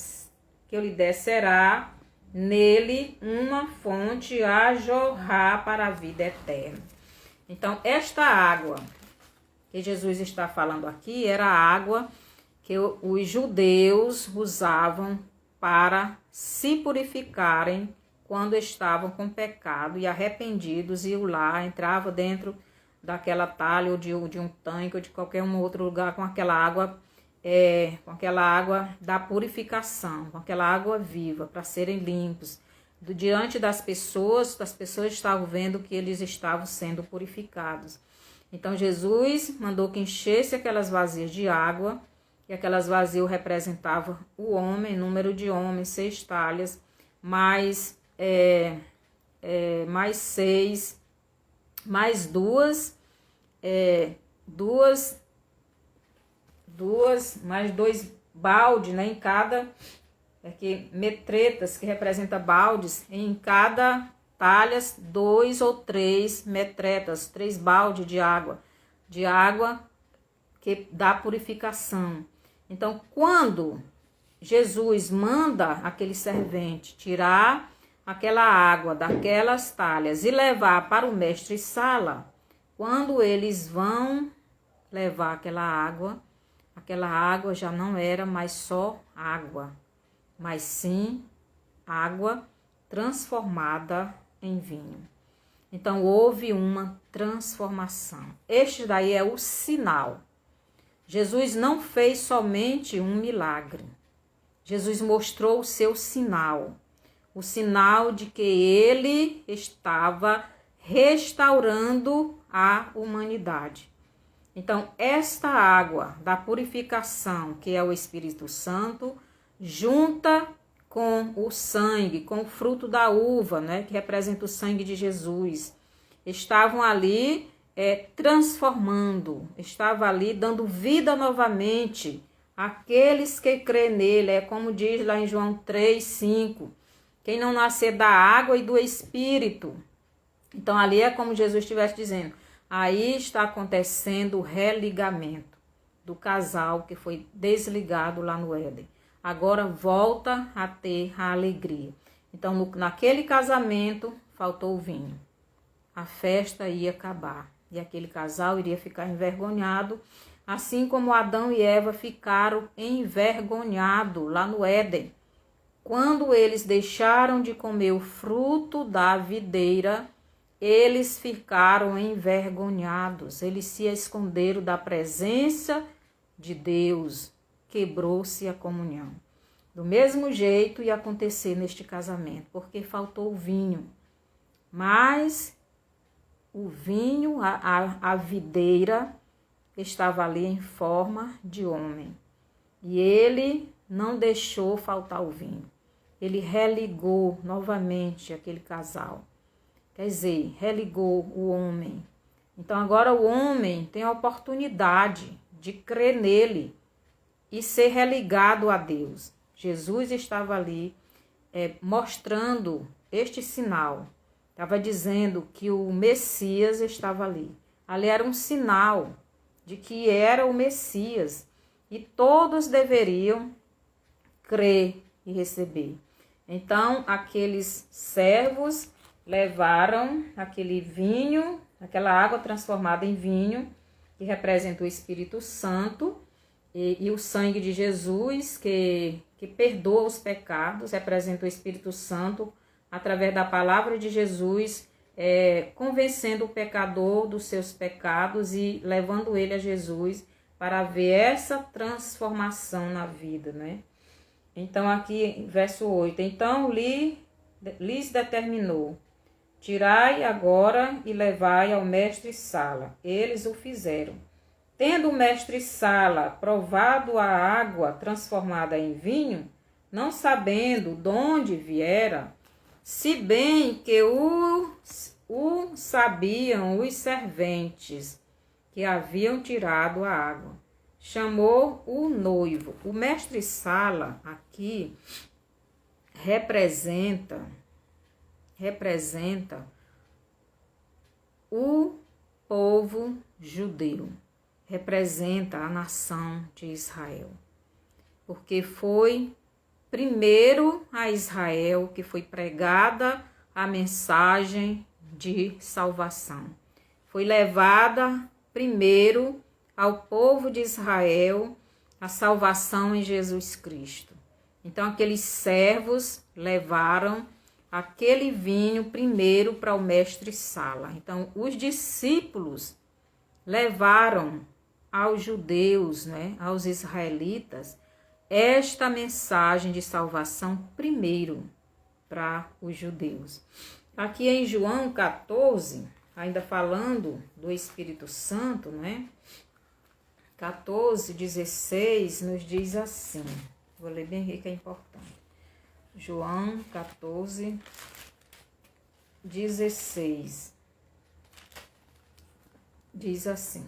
será nele uma fonte a jorrar para a vida eterna. Então, esta água que Jesus está falando aqui era a água que os judeus usavam para se purificarem quando estavam com pecado e arrependidos, iam lá, entrava dentro daquela talha ou de um tanque ou de qualquer um outro lugar com aquela água da purificação, com aquela água viva, para serem limpos. Diante das pessoas estavam vendo que eles estavam sendo purificados. Então Jesus mandou que enchesse aquelas vasilhas de água, e aquelas vasilhas representavam o homem, número de homens, 6 talhas, mais 6, mais mais 2 baldes, né, em cada, metretas, que representa baldes, em cada talhas 2 ou 3 metretas, 3 baldes de água que dá purificação. Então, quando Jesus manda aquele servente tirar aquela água daquelas talhas e levar para o mestre-sala, quando eles vão levar aquela água já não era mais só água, mas sim água transformada em vinho. Então, houve uma transformação. Este daí é o sinal. Jesus não fez somente um milagre. Jesus mostrou o seu sinal. O sinal de que ele estava restaurando a humanidade. Então, esta água da purificação, que é o Espírito Santo, junta com o sangue, com o fruto da uva, né, que representa o sangue de Jesus, estavam ali transformando, estava ali dando vida novamente àqueles que crê nele. É como diz lá em João 3:5, quem não nascer da água e do Espírito. Então ali é como Jesus estivesse dizendo, aí está acontecendo o religamento do casal que foi desligado lá no Éden. Agora volta a ter a alegria. Então naquele casamento faltou o vinho. A festa ia acabar e aquele casal iria ficar envergonhado, assim como Adão e Eva ficaram envergonhados lá no Éden. Quando eles deixaram de comer o fruto da videira, eles ficaram envergonhados, eles se esconderam da presença de Deus, quebrou-se a comunhão. Do mesmo jeito ia acontecer neste casamento, porque faltou o vinho. Mas o vinho, a videira, estava ali em forma de homem. E ele não deixou faltar o vinho. Ele religou novamente aquele casal. Quer dizer, religou o homem. Então agora o homem tem a oportunidade de crer nele e ser religado a Deus. Jesus estava ali mostrando este sinal. Estava dizendo que o Messias estava ali. Ali era um sinal de que era o Messias. E todos deveriam crer e receber. Então, aqueles servos levaram aquele vinho, aquela água transformada em vinho, que representa o Espírito Santo, e o sangue de Jesus, que perdoa os pecados, representa o Espírito Santo, através da palavra de Jesus, convencendo o pecador dos seus pecados e levando ele a Jesus para ver essa transformação na vida, né? Então, aqui, verso 8. Então, lhes determinou, tirai agora e levai ao mestre-sala. Eles o fizeram. Tendo o mestre-sala provado a água transformada em vinho, não sabendo de onde viera, se bem que o sabiam os serventes que haviam tirado a água, chamou o noivo. O mestre-sala aqui representa o povo judeu, representa a nação de Israel, porque foi primeiro a Israel que foi pregada a mensagem de salvação. Foi levada primeiro ao povo de Israel a salvação em Jesus Cristo. Então aqueles servos levaram aquele vinho primeiro para o mestre-sala. Então os discípulos levaram aos judeus, né, aos israelitas, esta mensagem de salvação primeiro para os judeus. Aqui em João 14, ainda falando do Espírito Santo, né? 14:16 nos diz assim. Vou ler bem aqui que é importante. João 14:16 diz assim: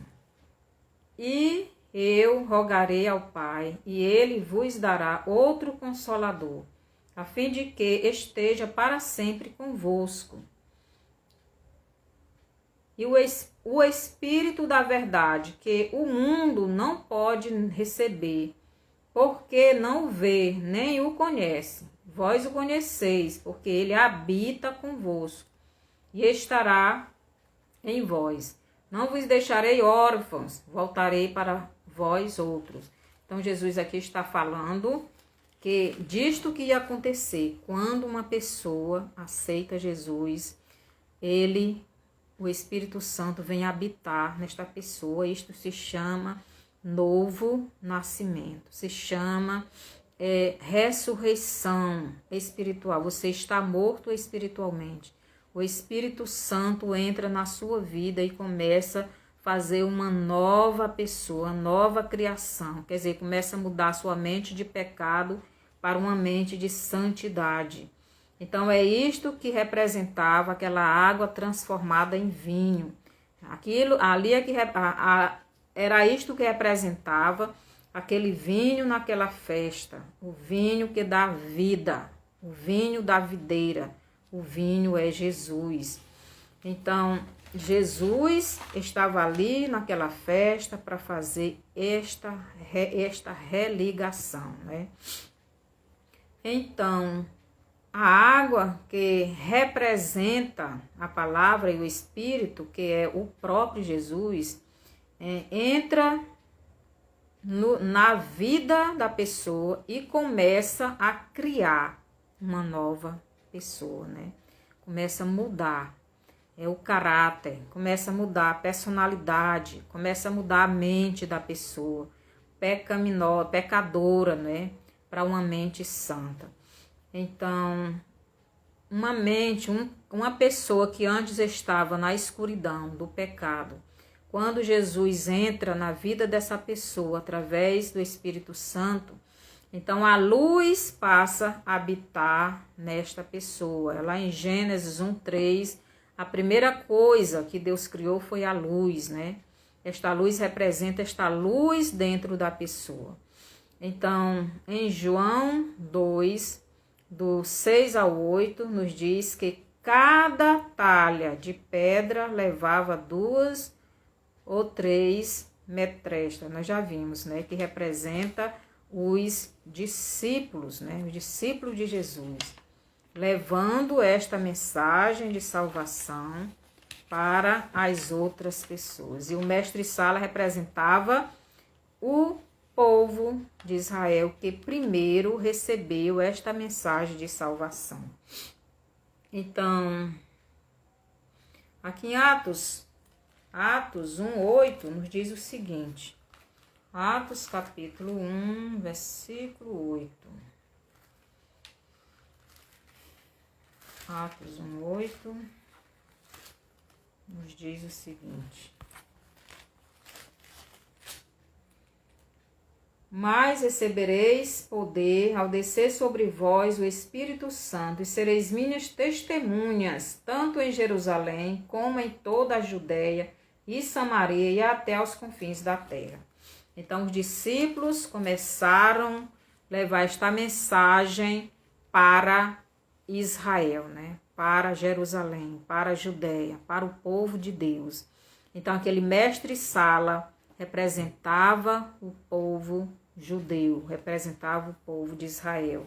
E eu rogarei ao Pai, e ele vos dará outro consolador, a fim de que esteja para sempre convosco. e o Espírito da verdade, que o mundo não pode receber, porque não o vê, nem o conhece. Vós o conheceis, porque ele habita convosco e estará em vós. Não vos deixarei órfãos, voltarei para vós outros. Então, Jesus aqui está falando que disto que ia acontecer quando uma pessoa aceita Jesus, o Espírito Santo vem habitar nesta pessoa. Isto se chama novo nascimento, se chama ressurreição espiritual. Você está morto espiritualmente. O Espírito Santo entra na sua vida e começa a fazer uma nova pessoa, nova criação. Quer dizer, começa a mudar a sua mente de pecado para uma mente de santidade. Então, é isto que representava aquela água transformada em vinho. Era isto que representava aquele vinho naquela festa. O vinho que dá vida, o vinho da videira. O vinho é Jesus. Então, Jesus estava ali naquela festa para fazer esta religação, né? Então, a água que representa a palavra e o Espírito, que é o próprio Jesus, entra na vida da pessoa e começa a criar uma nova pessoa, né? Começa a mudar o caráter, começa a mudar a personalidade, começa a mudar a mente da pessoa, pecadora, né? Para uma mente santa. Então, uma pessoa que antes estava na escuridão do pecado, quando Jesus entra na vida dessa pessoa através do Espírito Santo, então a luz passa a habitar nesta pessoa. Lá em Gênesis 1:3, a primeira coisa que Deus criou foi a luz, né? Esta luz representa esta luz dentro da pessoa. Então, em João 2, do 6 ao 8, nos diz que cada talha de pedra levava 2 ou 3 metrestas. Nós já vimos, né? Que representa os discípulos, né? Os discípulos de Jesus, levando esta mensagem de salvação para as outras pessoas. E o mestre Sala representava o povo de Israel que primeiro recebeu esta mensagem de salvação. Então, aqui em Atos 1:8 nos diz o seguinte. Atos capítulo 1, versículo 8. Atos 1:8 nos diz o seguinte. Mas recebereis poder ao descer sobre vós o Espírito Santo, e sereis minhas testemunhas, tanto em Jerusalém, como em toda a Judéia e Samaria, e até aos confins da terra. Então, os discípulos começaram a levar esta mensagem para Israel, né? Para Jerusalém, para a Judéia, para o povo de Deus. Então, aquele mestre Sala representava o povo judeu, representava o povo de Israel.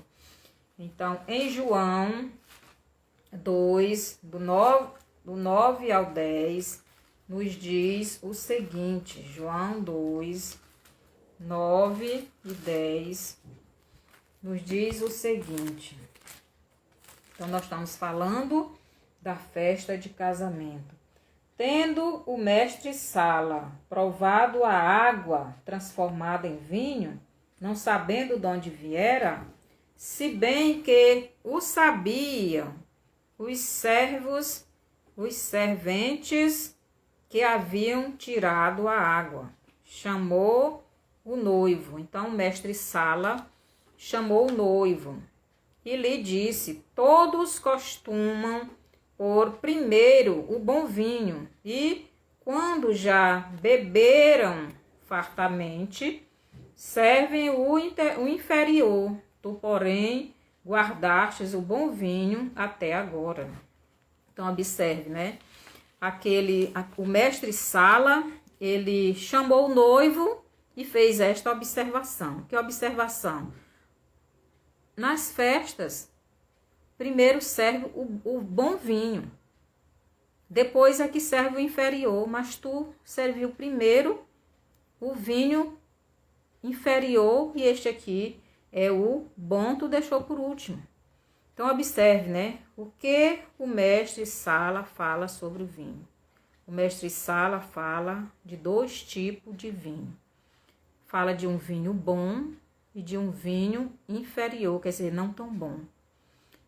Então, em João 2, do 9 ao 10, nos diz o seguinte. João 2, 9 e 10, nos diz o seguinte. Então, nós estamos falando da festa de casamento. Tendo o mestre Sala provado a água transformada em vinho, não sabendo de onde viera, se bem que o sabiam os serventes que haviam tirado a água, chamou o noivo. Então, o mestre Sala chamou o noivo e lhe disse: todos costumam por primeiro o bom vinho, e quando já beberam fartamente, servem o inferior. Tu, porém, guardastes o bom vinho até agora. Então, observe, né? o mestre Sala, ele chamou o noivo e fez esta observação. Que observação? Nas festas, primeiro serve o bom vinho, depois é que serve o inferior, mas tu serviu primeiro o vinho inferior e este aqui é o bom, tu deixou por último. Então, observe, né? O que o mestre Sala fala sobre o vinho. O mestre Sala fala de 2 tipos de vinho. Fala de um vinho bom e de um vinho inferior, quer dizer, não tão bom.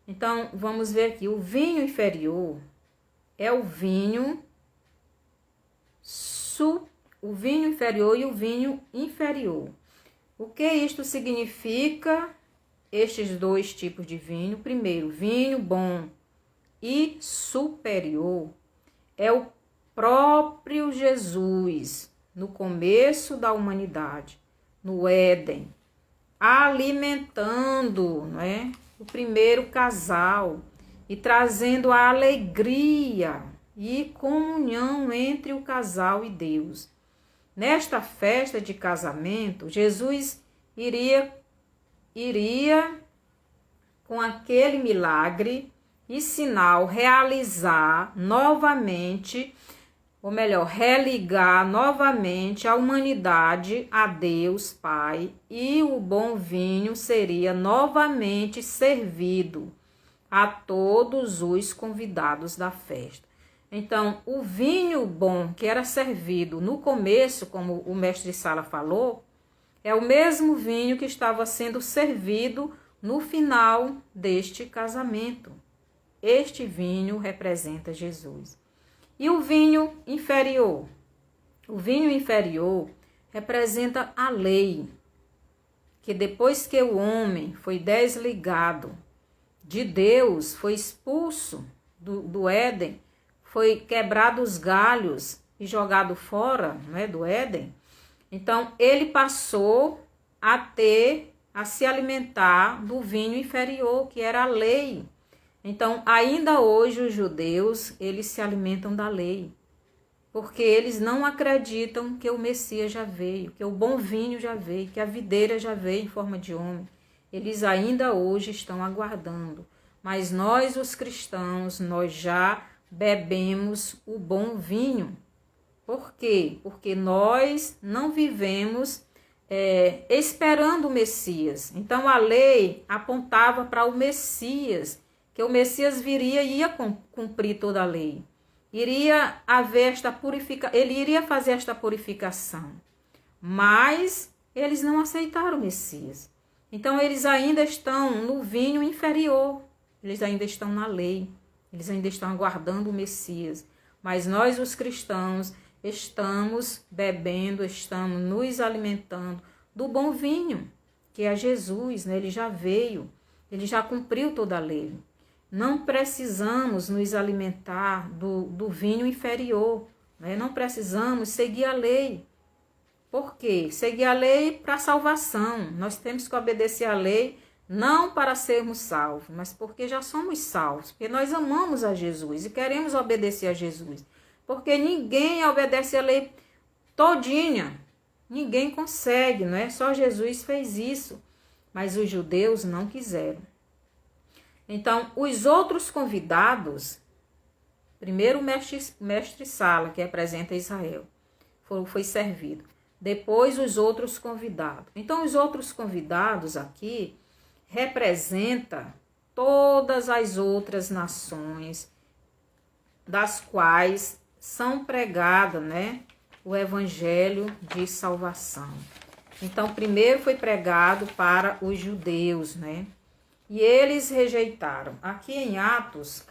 Então, vamos ver aqui. O vinho inferior é o vinho inferior e o vinho inferior. O que isto significa? Estes 2 tipos de vinho. Primeiro, vinho bom e superior é o próprio Jesus, no começo da humanidade, no Éden, alimentando, né, o primeiro casal e trazendo a alegria e comunhão entre o casal e Deus. Nesta festa de casamento, Jesus iria com aquele milagre e sinal realizar novamente, ou melhor, religar novamente a humanidade a Deus Pai, e o bom vinho seria novamente servido a todos os convidados da festa. Então, o vinho bom que era servido no começo, como o mestre Sala falou, é o mesmo vinho que estava sendo servido no final deste casamento. Este vinho representa Jesus. E o vinho inferior? O vinho inferior representa a lei, que depois que o homem foi desligado de Deus, foi expulso do Éden, foi quebrado os galhos e jogado fora, né, do Éden. Então, ele passou a se alimentar do vinho inferior, que era a lei. Então, ainda hoje os judeus, eles se alimentam da lei, porque eles não acreditam que o Messias já veio, que o bom vinho já veio, que a videira já veio em forma de homem. Eles ainda hoje estão aguardando. Mas nós, os cristãos, nós já bebemos o bom vinho. Por quê? Porque nós não vivemos esperando o Messias. Então, a lei apontava para o Messias, que o Messias viria e ia cumprir toda a lei. Iria haver esta purificação, ele iria fazer esta purificação. Mas eles não aceitaram o Messias. Então, eles ainda estão no vinho inferior. Eles ainda estão na lei. Eles ainda estão aguardando o Messias. Mas nós, os cristãos, estamos bebendo, estamos nos alimentando do bom vinho, que é Jesus, né? Ele já veio, ele já cumpriu toda a lei. Não precisamos nos alimentar do vinho inferior, né? Não precisamos seguir a lei. Por quê? Seguir a lei para salvação. Nós temos que obedecer a lei não para sermos salvos, mas porque já somos salvos, porque nós amamos a Jesus e queremos obedecer a Jesus. Porque ninguém obedece a lei todinha. Ninguém consegue, não é? Só Jesus fez isso. Mas os judeus não quiseram. Então, os outros convidados, primeiro o mestre Sala, que representa Israel, foi servido. Depois os outros convidados. Então, os outros convidados aqui representam todas as outras nações das quais são pregadas, né, o evangelho de salvação. Então, primeiro foi pregado para os judeus, né, e eles rejeitaram. Aqui em Atos,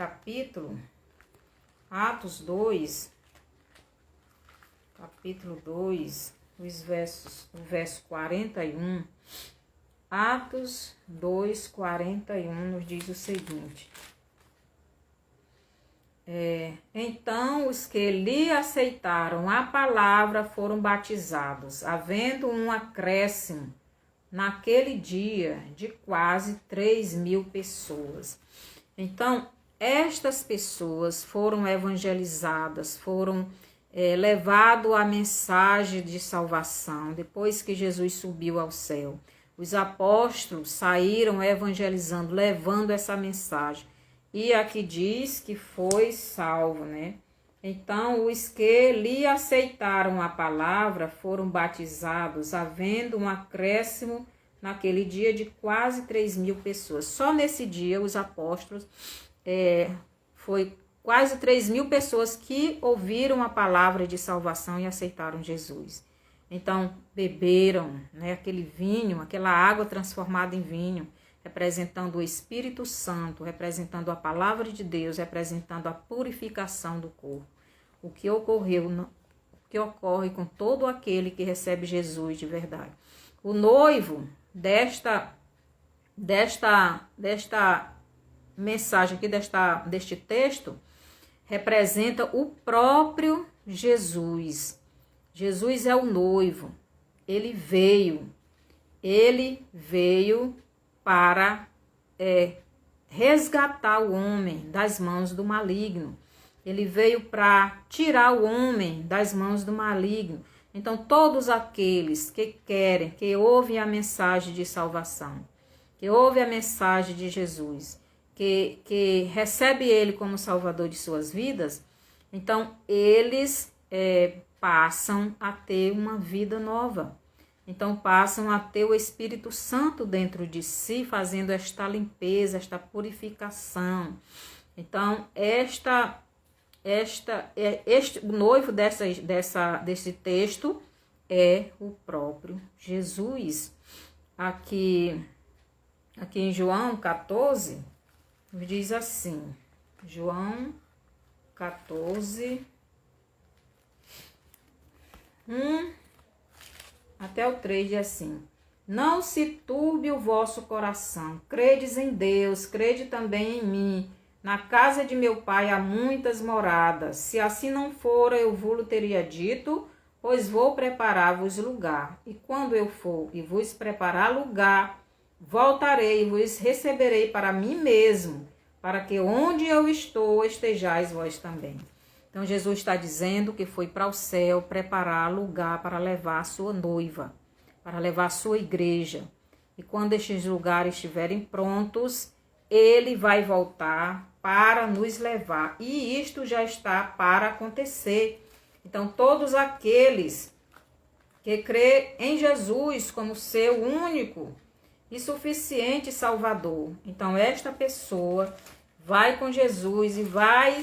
Atos 2, capítulo 2, o verso 41, Atos 2, 41 nos diz o seguinte: então os que lhe aceitaram a palavra foram batizados, havendo um acréscimo naquele dia de quase 3.000 pessoas. Então, estas pessoas foram evangelizadas, foram levado a mensagem de salvação depois que Jesus subiu ao céu. Os apóstolos saíram evangelizando, levando essa mensagem. E aqui diz que foi salvo, né? Então, os que lhe aceitaram a palavra foram batizados, havendo um acréscimo naquele dia de quase 3.000 pessoas. Só nesse dia, os apóstolos, foi quase 3.000 pessoas que ouviram a palavra de salvação e aceitaram Jesus. Então, beberam, né, aquele vinho, aquela água transformada em vinho, representando o Espírito Santo, representando a palavra de Deus, representando a purificação do corpo. O que ocorre com todo aquele que recebe Jesus de verdade. O noivo desta mensagem aqui, deste texto, representa o próprio Jesus. Jesus é o noivo. Ele veio para resgatar o homem das mãos do maligno. Ele veio para tirar o homem das mãos do maligno. Então, todos aqueles que querem, que ouvem a mensagem de salvação, que ouvem a mensagem de Jesus, que recebe ele como salvador de suas vidas, então eles passam a ter uma vida nova. Então passam a ter o Espírito Santo dentro de si, fazendo esta limpeza, esta purificação. Então o noivo desse texto é o próprio Jesus. Aqui em João 14, diz assim, João 14, 1 até o 3 diz assim: não se turbe o vosso coração, credes em Deus, crede também em mim. Na casa de meu pai há muitas moradas. Se assim não fora, eu vos teria dito, pois vou preparar-vos lugar. E quando eu for e vos preparar lugar, voltarei e vos receberei para mim mesmo, para que onde eu estou, estejais vós também. Então, Jesus está dizendo que foi para o céu preparar lugar para levar a sua noiva, para levar a sua igreja. E quando estes lugares estiverem prontos, ele vai voltar para nos levar. E isto já está para acontecer. Então, todos aqueles que crê em Jesus como seu único e suficiente Salvador, então esta pessoa vai com Jesus e vai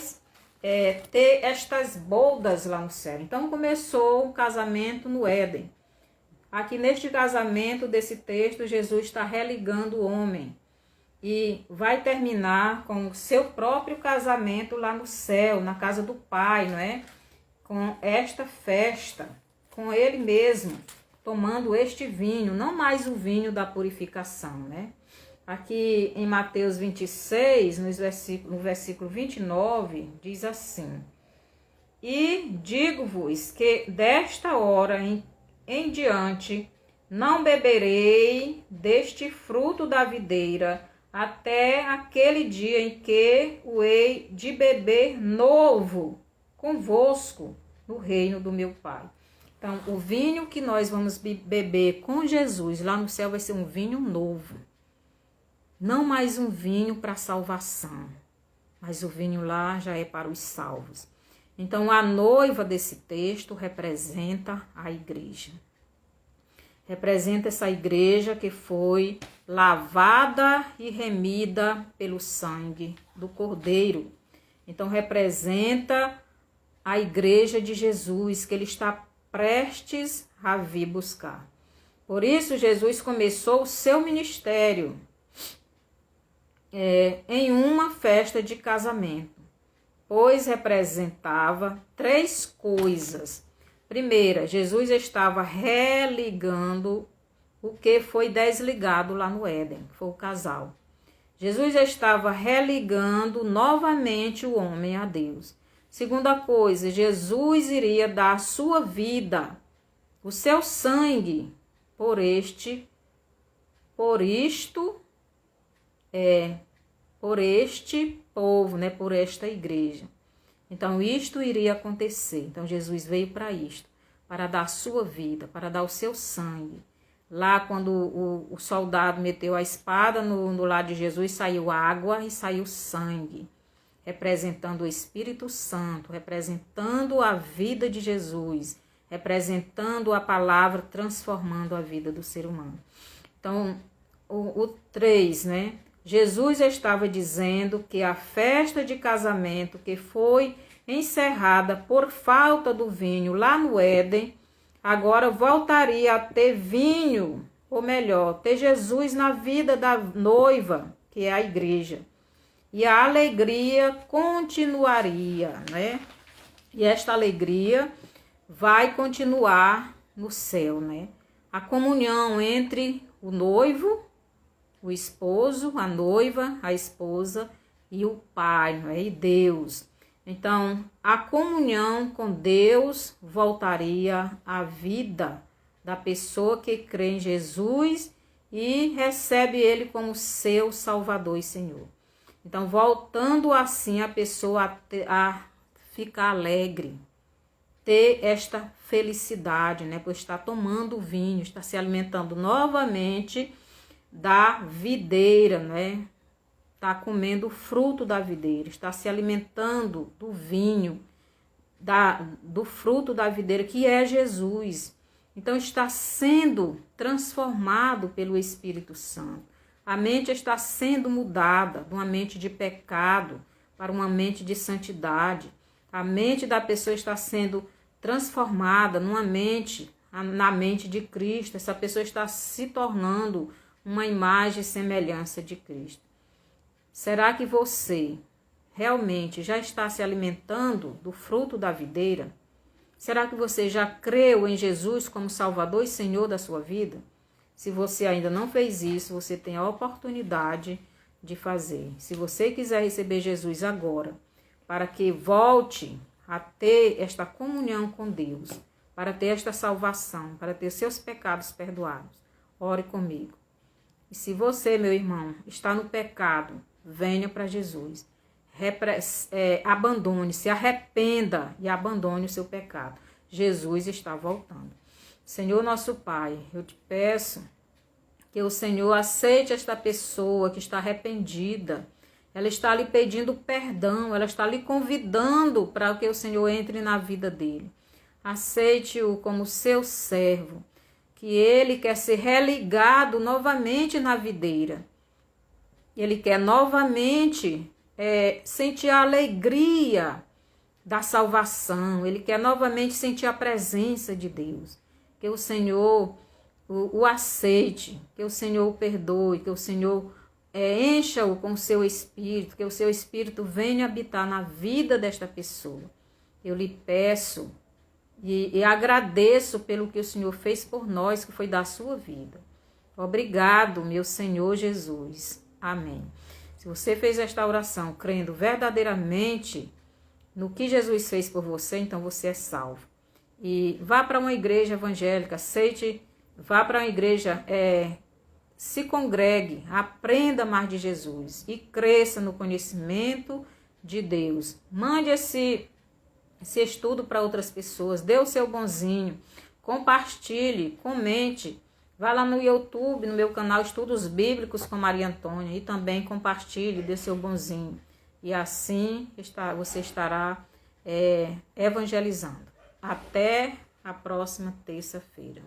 ter estas bodas lá no céu. Então começou um casamento no Éden. Aqui neste casamento desse texto, Jesus está religando o homem e vai terminar com o seu próprio casamento lá no céu, na casa do Pai, não é? Com esta festa, com ele mesmo, tomando este vinho, não mais o vinho da purificação, né? Aqui em Mateus 26, no versículo 29, diz assim: e digo-vos que desta hora em diante não beberei deste fruto da videira, até aquele dia em que o hei de beber novo convosco no reino do meu Pai. Então, o vinho que nós vamos beber com Jesus lá no céu vai ser um vinho novo. Não mais um vinho para salvação, mas o vinho lá já é para os salvos. Então, a noiva desse texto representa a igreja. Representa essa igreja que foi lavada e remida pelo sangue do Cordeiro. Então, representa a igreja de Jesus, que ele está prestes a vir buscar. Por isso, Jesus começou o seu ministério em uma festa de casamento, pois representava três coisas. Primeira, Jesus estava religando o que foi desligado lá no Éden, foi o casal. Jesus estava religando novamente o homem a Deus. Segunda coisa, Jesus iria dar a sua vida, o seu sangue, por isto, por este povo, né, por esta igreja. Então, isto iria acontecer. Então, Jesus veio para isto, para dar a sua vida, para dar o seu sangue. Lá, quando o soldado meteu a espada no lado de Jesus, saiu água e saiu sangue, representando o Espírito Santo, representando a vida de Jesus, representando a palavra, transformando a vida do ser humano. Então, o 3, né? Jesus estava dizendo que a festa de casamento que foi encerrada por falta do vinho lá no Éden, agora voltaria a ter vinho, ou melhor, ter Jesus na vida da noiva, que é a igreja. E a alegria continuaria, né? E esta alegria vai continuar no céu, né? A comunhão entre o noivo, o esposo, a noiva, a esposa e o pai, né? E Deus. Então, a comunhão com Deus voltaria à vida da pessoa que crê em Jesus e recebe Ele como seu Salvador e Senhor. Então, voltando assim a pessoa a ficar alegre, ter esta felicidade, né? Por estar tomando vinho, estar se alimentando novamente da videira, né? Está comendo o fruto da videira, está se alimentando do vinho, do fruto da videira, que é Jesus. Então, está sendo transformado pelo Espírito Santo. A mente está sendo mudada de uma mente de pecado para uma mente de santidade. A mente da pessoa está sendo transformada na mente de Cristo. Essa pessoa está se tornando uma imagem e semelhança de Cristo. Será que você realmente já está se alimentando do fruto da videira? Será que você já creu em Jesus como Salvador e Senhor da sua vida? Se você ainda não fez isso, você tem a oportunidade de fazer. Se você quiser receber Jesus agora, para que volte a ter esta comunhão com Deus, para ter esta salvação, para ter seus pecados perdoados, ore comigo. E se você, meu irmão, está no pecado, venha para Jesus. Abandone, se arrependa e abandone o seu pecado. Jesus está voltando. Senhor nosso Pai, eu te peço que o Senhor aceite esta pessoa que está arrependida. Ela está lhe pedindo perdão, ela está lhe convidando para que o Senhor entre na vida dele. Aceite-o como seu servo, que ele quer ser religado novamente na videira. Ele quer novamente sentir a alegria da salvação. Ele quer novamente sentir a presença de Deus. Que o Senhor o aceite, que o Senhor o perdoe, que o Senhor encha-o com o seu Espírito, que o seu Espírito venha habitar na vida desta pessoa. Eu lhe peço e agradeço pelo que o Senhor fez por nós, que foi da sua vida. Obrigado, meu Senhor Jesus. Amém. Se você fez esta oração crendo verdadeiramente no que Jesus fez por você, então você é salvo. E vá para uma igreja evangélica, vá para uma igreja, se congregue, aprenda mais de Jesus e cresça no conhecimento de Deus. Mande esse estudo para outras pessoas, dê o seu bonzinho, compartilhe, comente. Vá lá no YouTube, no meu canal Estudos Bíblicos com Maria Antônia e também compartilhe, dê seu bonzinho. E assim você estará evangelizando. Até a próxima terça-feira.